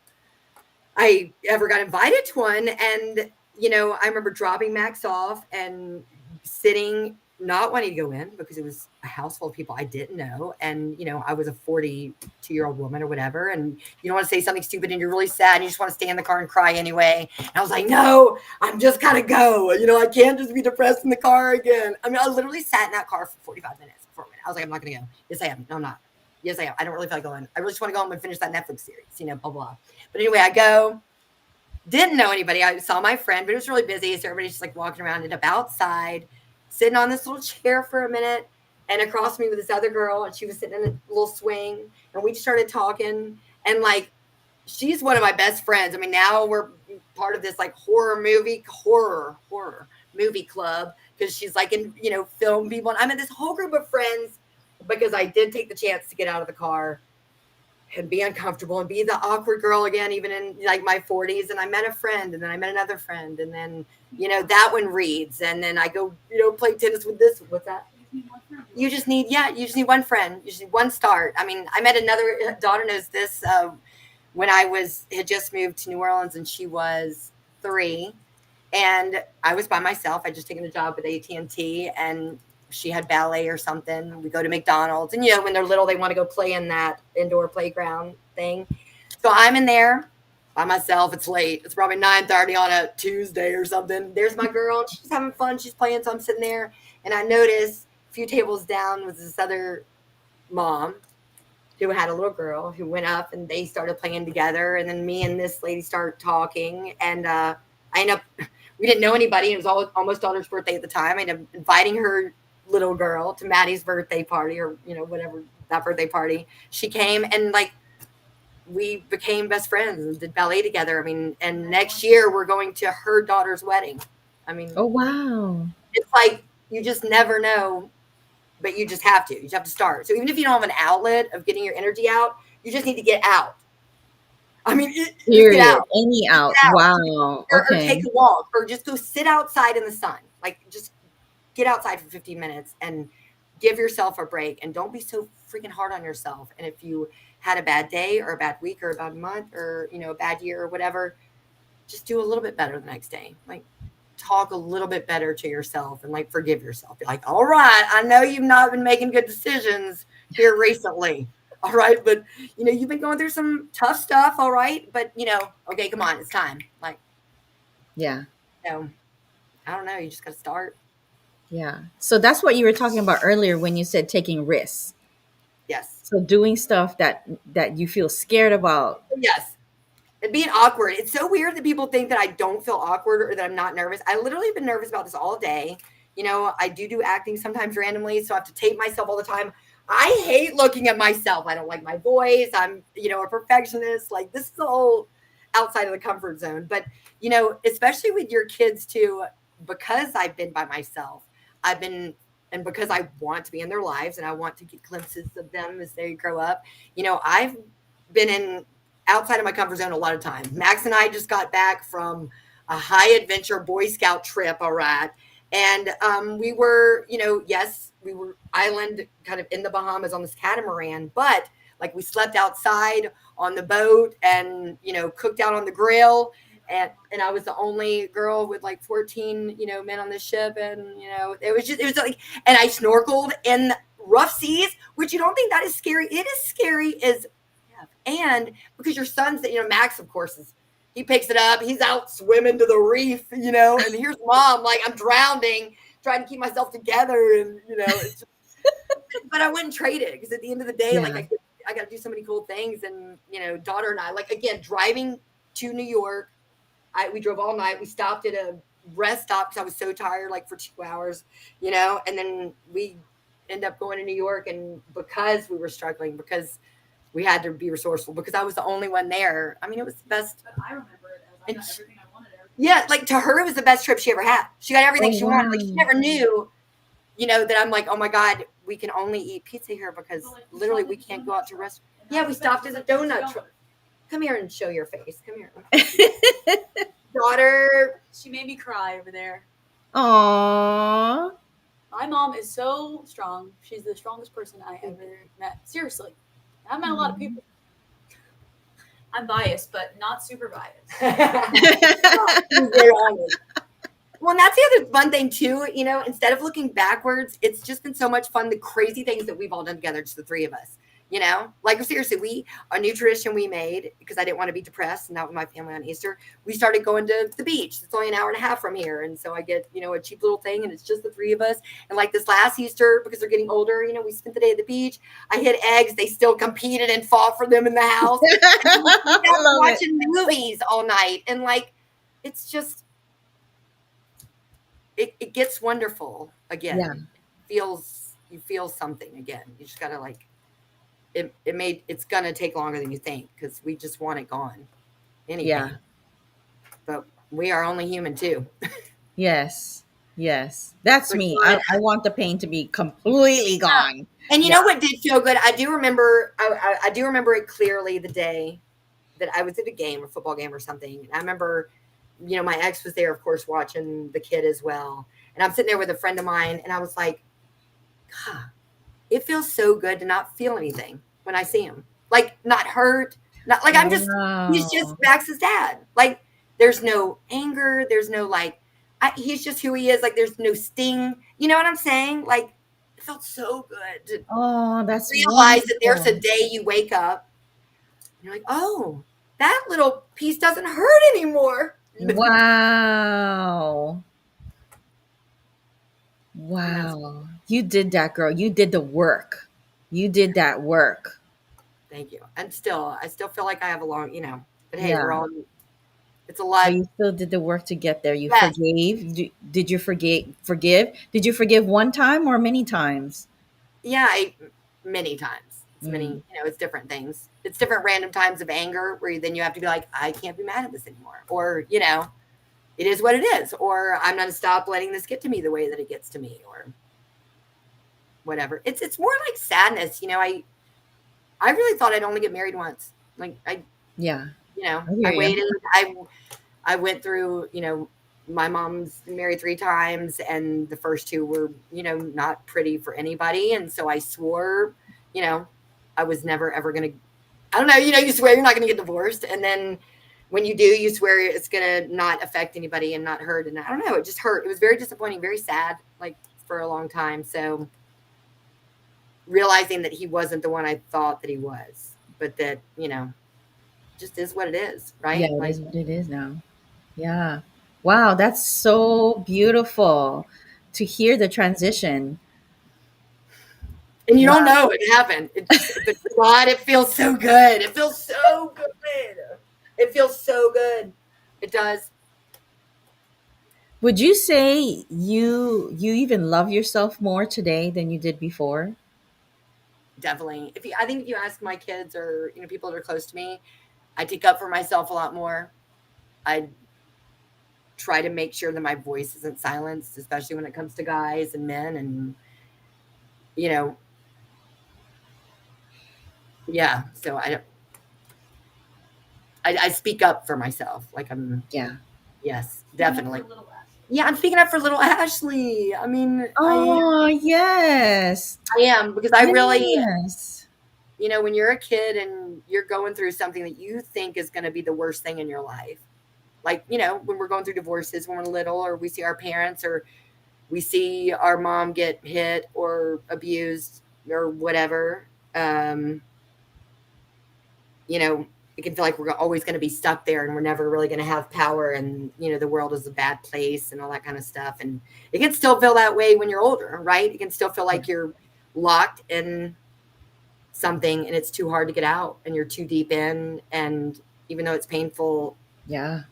I ever got invited to one. And, I remember dropping Max off and sitting, not wanting to go in because it was a house full of people I didn't know. And, I was a 42-year-old woman or whatever. And you don't want to say something stupid and you're really sad and you just want to stay in the car and cry anyway. And I was like, no, I'm just gotta go. I can't just be depressed in the car again. I mean, I literally sat in that car for 45 minutes before a minute. I was like, I'm not gonna go. Yes, I am. No, I'm not. Yes, I am. I don't really feel like going. I really just want to go home and finish that Netflix series, blah, blah. But anyway, I go. Didn't know anybody. I saw my friend, but it was really busy. So everybody's just like walking around and up outside, sitting on this little chair for a minute. And across me was this other girl, and she was sitting in a little swing. And we just started talking. And like, she's one of my best friends. I mean, now we're part of this like horror movie club because she's like in, film people. And I'm in this whole group of friends because I did take the chance to get out of the car and be uncomfortable and be the awkward girl again, even in like my 40s. And I met a friend, and then I met another friend, and then that one reads, and then I go play tennis with this. What's that? You just need one friend. You just need one start. I mean, I met another daughter knows this when I had just moved to New Orleans, and she was 3, and I was by myself. I just taken a job with AT&T, and she had ballet or something. We go to McDonald's, and when they're little, they want to go play in that indoor playground thing. So I'm in there by myself. It's late. It's probably 9:30 on a Tuesday or something. There's my girl, and she's having fun. She's playing. So I'm sitting there, and I notice a few tables down was this other mom who had a little girl who went up, and they started playing together. And then me and this lady started talking, and I ended up, we didn't know anybody. It was almost daughter's birthday at the time. I ended up inviting her little girl to Maddie's birthday party, or whatever, that birthday party. She came, and like we became best friends and did ballet together. I mean, and next year we're going to her daughter's wedding. I mean, Oh wow. it's like you just never know, but you just have to. You just have to start. So even if you don't have an outlet of getting your energy out, you just need to get out. I mean, just get Period. out. Any Just out. get out. Wow. Or take Okay. a walk, or just go sit outside in the sun. Like, just get outside for 15 minutes and give yourself a break, and don't be so freaking hard on yourself. And if you had a bad day or a bad week or a bad month or a bad year or whatever, just do a little bit better the next day. Like, talk a little bit better to yourself and like forgive yourself. Be like, all right, I know you've not been making good decisions here recently. All right. But you've been going through some tough stuff. All right. But okay, come on, it's time. Like, Yeah. I don't know. You just gotta start. Yeah. So that's what you were talking about earlier when you said taking risks. Yes. So doing stuff that you feel scared about. Yes. And being awkward. It's so weird that people think that I don't feel awkward or that I'm not nervous. I literally have been nervous about this all day. I do acting sometimes randomly, so I have to tape myself all the time. I hate looking at myself. I don't like my voice. I'm, a perfectionist. Like, this is all outside of the comfort zone. But, especially with your kids too, because I've been by myself, and because I want to be in their lives and I want to get glimpses of them as they grow up, I've been in outside of my comfort zone a lot of time. Max and I just got back from a high adventure Boy Scout trip, all right. And we were, yes, we were island kind of in the Bahamas on this catamaran, but like we slept outside on the boat and, cooked out on the grill. And I was the only girl with like 14, men on the ship. And, it was like, and I snorkeled in rough seas, which you don't think that is scary. It is scary as, and because your son's, Max, of course, he picks it up. He's out swimming to the reef, and here's mom, like, I'm drowning, trying to keep myself together. And, it's just, but I wouldn't trade it because at the end of the day, like, I got to do so many cool things. And, daughter and I, like, again, driving to New York, we drove all night. We stopped at a rest stop because I was so tired, like for 2 hours, and then we end up going to New York. And because we were struggling, because we had to be resourceful, because I was the only one there. I mean, it was the best. But I remember it as I got everything I wanted. Yeah, like to her, it was the best trip she ever had. She got everything she wanted. Like, she wow. never knew, that I'm like, oh my God, we can only eat pizza here because literally we can't go out to restaurants. Yeah, we stopped at a donut truck. Come here and show your face. Come here. Daughter. She made me cry over there. Aww. My mom is so strong. She's the strongest person I ever met. Seriously. I've met a lot of people. I'm biased, but not super biased. Very honest. Well, and that's the other fun thing too, instead of looking backwards, it's just been so much fun, the crazy things that we've all done together, just the three of us. Like, seriously, a new tradition we made, because I didn't want to be depressed and not with my family on Easter, we started going to the beach. It's only an hour and a half from here. And so I get, a cheap little thing, and it's just the three of us. And like this last Easter, because they're getting older, we spent the day at the beach. I hid eggs. They still competed and fought for them in the house. And we watching movies all night. And like, it's just, it gets wonderful again. Yeah. You feel something again. You just got to like, it's gonna take longer than you think because we just want it gone. Anyway. Yeah. But we are only human too. Yes. That's me. I want the pain to be completely gone. And you know what did feel good? I do remember. I do remember it clearly the day that I was at a football game or something. And I remember, my ex was there, of course, watching the kid as well. And I'm sitting there with a friend of mine, and I was like, God, it feels so good to not feel anything when I see him. Like, not hurt, not like I'm just, he's just Max's dad. Like, there's no anger. There's no like, he's just who he is. Like, there's no sting. You know what I'm saying? Like, it felt so good to That's realize that there's wonderful. a day you wake up and you're like, oh, that little piece doesn't hurt anymore. Wow. You did that, girl. You did the work. You did that work. Thank you. And I still feel like I have a long, but hey, Yeah. we're all, it's a lot. But you still did the work to get there. You Yes. forgave. Did you forgive? Did you forgive one time or many times? Yeah, many times. It's many, it's different things. It's different random times of anger where then you have to be like, I can't be mad at this anymore. Or, it is what it is. Or I'm going to stop letting this get to me the way that it gets to me, or whatever. It's more like sadness. I really thought I'd only get married once. Like, I waited. I went through, my mom's married 3 times, and the first 2 were, not pretty for anybody. And so I swore, I was never, ever going to, I don't know, you swear you're not going to get divorced. And then when you do, you swear it's gonna not affect anybody and not hurt. And I don't know, it just hurt. It was very disappointing, very sad, like for a long time. So realizing that he wasn't the one I thought that he was, but that, just is what it is, Yeah, right? it Like, is what it is now. Yeah. Wow, that's so beautiful to hear the transition. and you Wow. don't know it happened. It just, but God, it feels so good. It feels so good. It feels so good. It does. Would you say you even love yourself more today than you did before? Definitely. I think if you ask my kids or people that are close to me, I take up for myself a lot more. I try to make sure that my voice isn't silenced, especially when it comes to guys and men, and you know, yeah. So I speak up for myself. Like Yeah. yes, Speaking up definitely. for little Ashley. Yeah, I'm speaking up for little Ashley. I mean, Oh, yes. I am because I really, Yes. when you're a kid and you're going through something that you think is going to be the worst thing in your life, like, when we're going through divorces when we're little, or we see our parents, or we see our mom get hit or abused or whatever, you know, it can feel like we're always going to be stuck there and we're never really going to have power, and the world is a bad place and all that kind of stuff. And it can still feel that way when you're older, right? It can still feel Yeah. like you're locked in something and it's too hard to get out and you're too deep in, and even though it's painful, Yeah.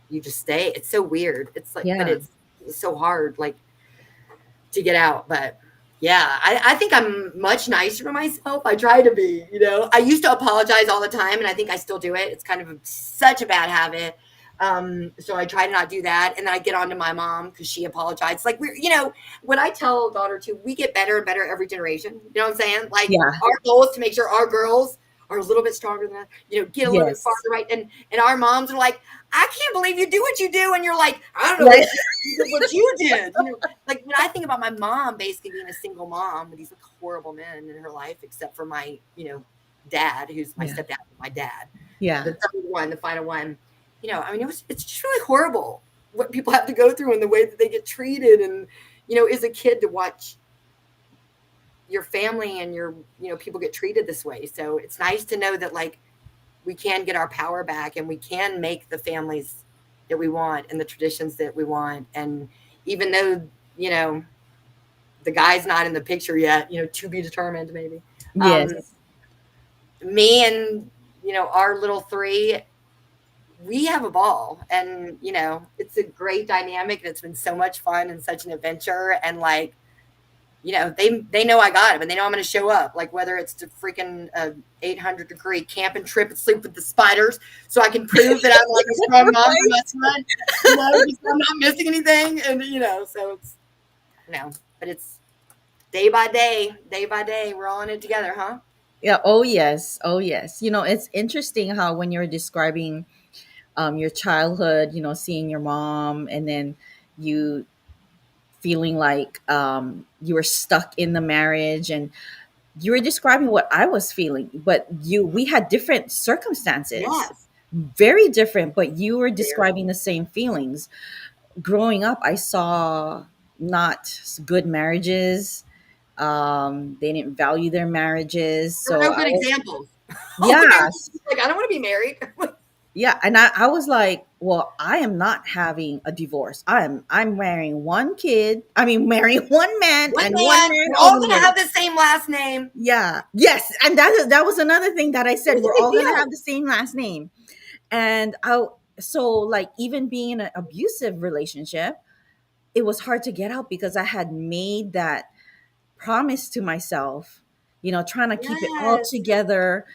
you just stay. It's so weird. It's like, but Yeah. it's so hard, like, to get out. But yeah, I think I'm much nicer to myself. I try to be. I used to apologize all the time, and I think I still do it. It's kind of such a bad habit. So I try to not do that, and then I get on to my mom because she apologized. Like, when I tell daughter too, we get better and better every generation. You know what I'm saying? Like, Yeah. our goal is to make sure our girls are a little bit stronger than us, get a little bit farther, Yes. right? And our moms are like, I can't believe you do what you do, and you're like, I don't know Right. what you did. Like, when I think about my mom basically being a single mom with these horrible men in her life, except for my, dad, who's my Yeah. stepdad, my dad, Yeah. the third one, the final one. I mean, it's just really horrible what people have to go through and the way that they get treated. And, as a kid, to watch your family and your, people get treated this way. So it's nice to know that, like, we can get our power back and we can make the families that we want and the traditions that we want. And even though, the guy's not in the picture yet, to be determined maybe. Yes. Me and, our little three, we have a ball, and, it's a great dynamic, and it's been so much fun and such an adventure. And, like, they know I got them, and they know I'm going to show up, like, whether it's to freaking 800-degree camping trip and sleep with the spiders, so I can prove that I'm like a strong mom for my son, because I'm not missing anything. And, so it's, but it's day by day, we're all in it together, huh? Yeah. Oh, yes. Oh, yes. It's interesting how when you're describing your childhood, seeing your mom, and then you feeling like you were stuck in the marriage, and you were describing what I was feeling, but we had different circumstances, Yes. very different, but you were Very. describing the same feelings. Growing up, I saw not good marriages. They didn't value their marriages. There were So no good examples. All the yeah, marriages, like, I don't want to be married. yeah. And I was like, well, I am not having a divorce. I'm marrying one kid. I mean, marrying one man One and one man, man we're all going to only. have the same last name. Yeah. Yes. And that was another thing that I said. It's a We're big all gonna deal. have the same last name. And so like even being in an abusive relationship, it was hard to get out because I had made that promise to myself, trying to keep it all Yes. together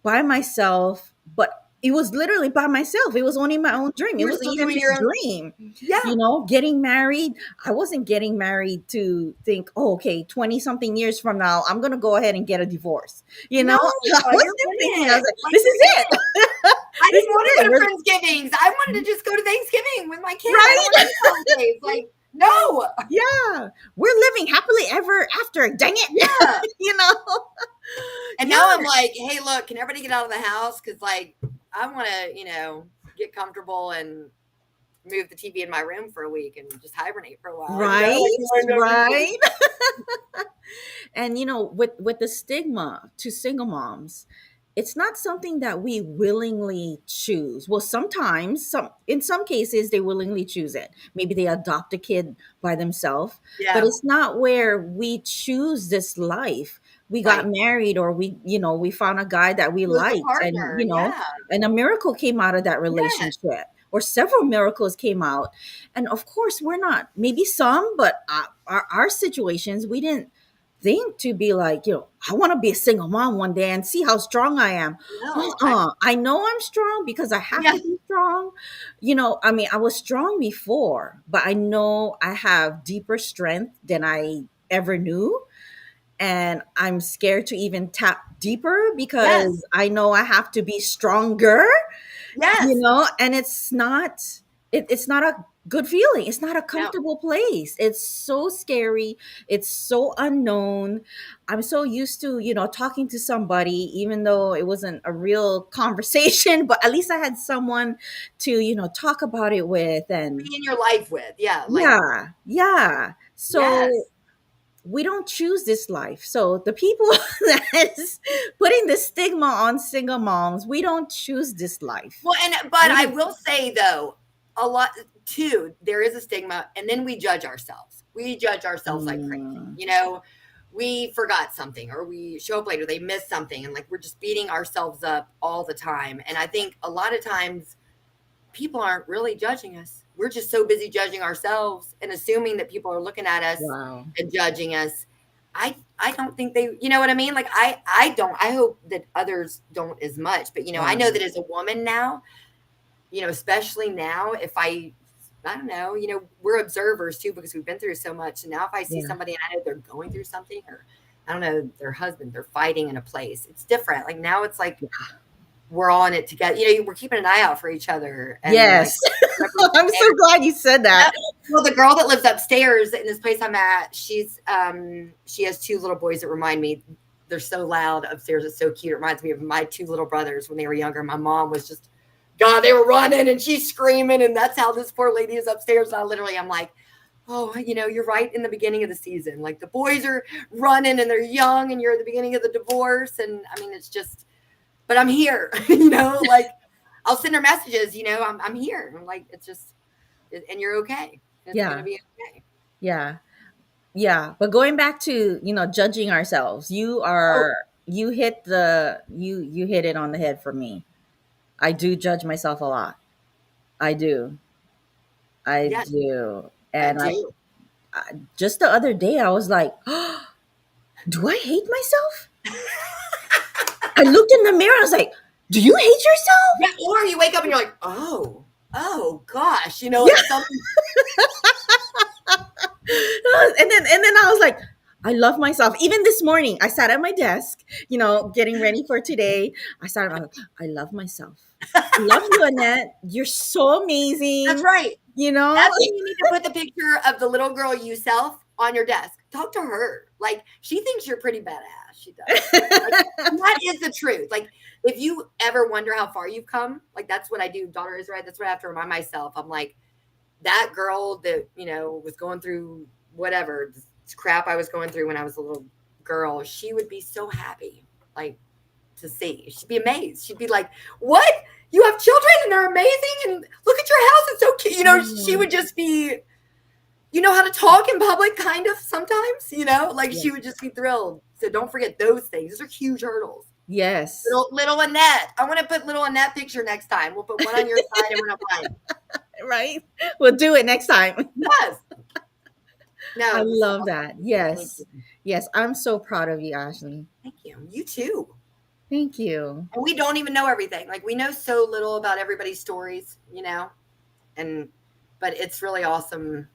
by myself. But it was literally by myself. It was only my own dream. You It were was still even doing his your own. dream. Yeah. Getting married. I wasn't getting married to think, oh, okay, 20 something years from now, I'm going to go ahead and get a divorce. No, I you're wasn't thinking, I was good. like, Like, this is you're it. good. I This didn't is want to it. go to Friendsgivings. I wanted to just go to Thanksgiving with my kid. I don't Right? want to do holidays. Like, no. Yeah. We're living happily ever after. Dang it. Yeah. you know? And Yeah. now I'm like, hey, look, can everybody get out of the house? Because, like, I want to, get comfortable and move the TV in my room for a week and just hibernate for a while, Right, like, no reason. right. And with the stigma to single moms, it's not something that we willingly choose. Well, sometimes, in some cases they willingly choose it. Maybe they adopt a kid by themselves, but Yeah, it's not where we choose this life. We got right. married, or we found a guy that we With a liked, and partner, yeah. and a miracle came out of that Yes, relationship, or several miracles came out. And of course, we're not, maybe some, but our situations, we didn't think to be like, I want to be a single mom one day and see how strong I am. no, I I know I'm strong because I have yeah, to be strong. I mean, I was strong before, but I know I have deeper strength than I ever knew. And I'm scared to even tap deeper yes, because I know I have to be stronger, yes, and it's not a good feeling. It's not a no, comfortable place. It's so scary. It's so unknown. I'm so used to talking to somebody, even though it wasn't a real conversation, but at least I had someone to talk about it with. And be in your life with, yeah, like, yeah, yeah. So yes. we don't choose this life. So the people that's putting the stigma on single moms, we don't choose this life. Well, but We I didn't. will say though, a lot too, there is a stigma, and then we judge ourselves. We judge ourselves like crazy. Mm, We forgot something, or we show up later, they missed something, and like we're just beating ourselves up all the time. And I think a lot of times people aren't really judging us. We're just so busy judging ourselves and assuming that people are looking at us wow. and judging us. I don't think they, you know what I mean? Like I don't. I hope that others don't as much. But I know Wow. that as a woman now, especially now, if I don't know, we're observers too because we've been through so much. And now if I see Yeah. somebody and I know they're going through something, or I don't know, their husband, they're fighting in a place, it's different. Like now it's like we're all in it together. We're keeping an eye out for each other. And like, Yes. I'm so glad you said that. well, the girl that lives upstairs in this place I'm at, she has two little boys that remind me, they're so loud upstairs. It's so cute. It reminds me of my two little brothers when they were younger. My mom was just, God, they were running and she's screaming. And that's how this poor lady is upstairs. And I'm like, oh, you're right in the beginning of the season. Like the boys are running and they're young and you're at the beginning of the divorce. And I mean, it's just, but I'm here, like I'll send her messages, I'm here. I'm like, it's just, and you're okay. It's going to Yeah. be okay. Yeah. Yeah. But going back to, judging ourselves, Oh, you hit it on the head for me. I do judge myself a lot. I do. I yes, do. I And do. just the other day, I was like, do I hate myself? I looked in the mirror. I was like, do you hate yourself? Yeah, or you wake up and you're like, oh gosh, Yeah. like something. And then I was like, I love myself. Even this morning, I sat at my desk, getting ready for today. I was like, I love myself. I love you, Annette. You're so That's amazing. right. You know? That's when you need to put the picture of the little girl yourself on your desk. Talk to her. Like she thinks you're pretty badass. She does. Like, that is the truth. Like if you ever wonder how far you've come, like that's what I do. Daughter is right. That's what I have to remind myself. I'm like that girl that was going through whatever crap I was going through when I was a little girl. She would be so happy, like to see. She'd be amazed. She'd be like, "What? You have children and they're amazing, and look at your house. It's so cute." She Mm, would just be, how to talk in public, kind of sometimes. Like yeah. she would just be thrilled. So don't forget those things. Those are huge hurdles. Yes. Little Annette. I want to put little Annette picture next time. We'll put one on your side and one on mine. Right? We'll do it next time. Yes. I No, this is love awesome. that. Thank you. Yes. Yes. I'm so proud of you, Ashley. Thank you. You too. Thank you. And we don't even know everything. Like we know so little about everybody's stories, and but it's really awesome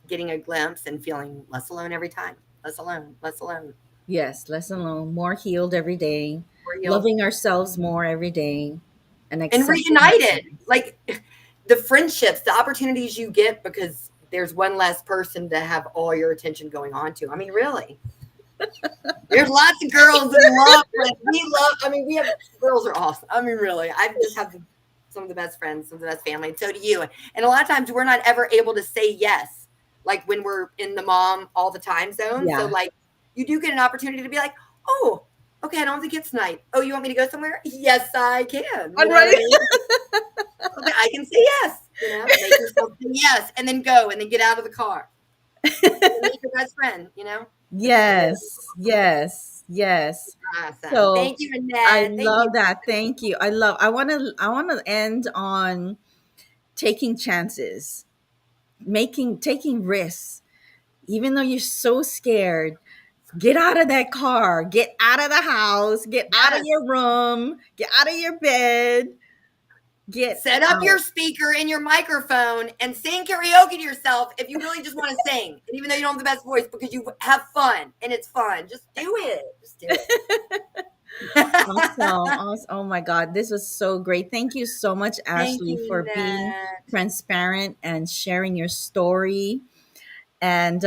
getting a glimpse and feeling less alone every time. Less alone, less alone. Yes. Less alone, more healed every day, We're healed loving ourselves more every day, and and accepting reunited. ourselves. Like the friendships, the opportunities you get because there's one less person to have all your attention going on to. I mean, really. There's lots of girls that love friends. I mean, we have, girls are awesome. I mean, really, I just have some of the best friends, some of the best family, and so do you. And a lot of times we're not ever able to say yes, like when we're in the mom all the time zone. So, Yeah. like, you do get an opportunity to be like, oh, okay, I don't have the kids tonight. Oh, you want me to go somewhere? Yes, I can. You know what I Right. mean? Okay, I can say yes. You know, make yourself say yes, and then go, and then get out of the car. Make your best friend. You know, Yes, yes, yes. awesome. So Thank you, I Annette. Thank you. love that. Thank you. I want to end on taking chances, taking risks. Even though you're so scared, get out of that car, get out of the house, get out of Yes. your room, get out of your bed, get Set up out. your speaker and your microphone and sing karaoke to yourself if you really just want to sing. And even though you don't have the best voice, because you have fun and it's fun, just do it. Just do it. Awesome. Awesome. Oh my God. This was so great. Thank you so much, Thank Ashley, you, for being Nat. transparent and sharing your story. And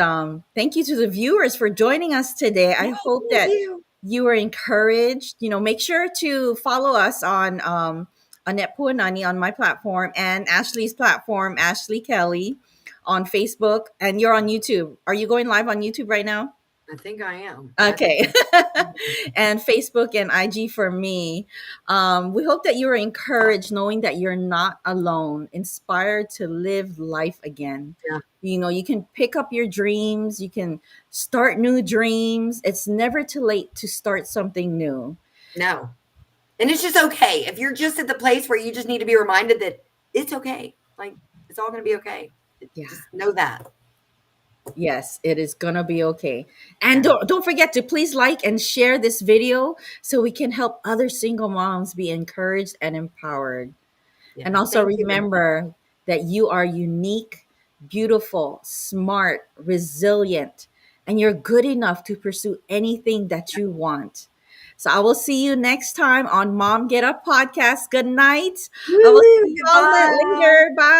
thank you to the viewers for joining us today. I Yeah, hope thank that you. you were encouraged. Make sure to follow us on Annette Puanani on my platform and Ashley's platform, Ashlea Kelly, on Facebook. And you're on YouTube. Are you going live on YouTube right now? I think I am. I think Okay. so. And Facebook and IG for me. We hope that you're encouraged knowing that you're not alone, inspired to live life again. Yeah. You can pick up your dreams, you can start new dreams. It's never too late to start something new. No. And it's just okay. If you're just at the place where you just need to be reminded that it's okay. Like, it's all going to be okay. Yeah. Just know that. Yes, it is gonna be okay. And Yeah. don't forget to please like and share this video so we can help other single moms be encouraged and empowered. Yeah. And also Thank you. remember that you are unique, beautiful, smart, resilient, and you're good enough to pursue anything that you want. So I will see you next time on Mom Get Up Podcast. Good night. I will see Woo! you all Goodbye. later. Bye.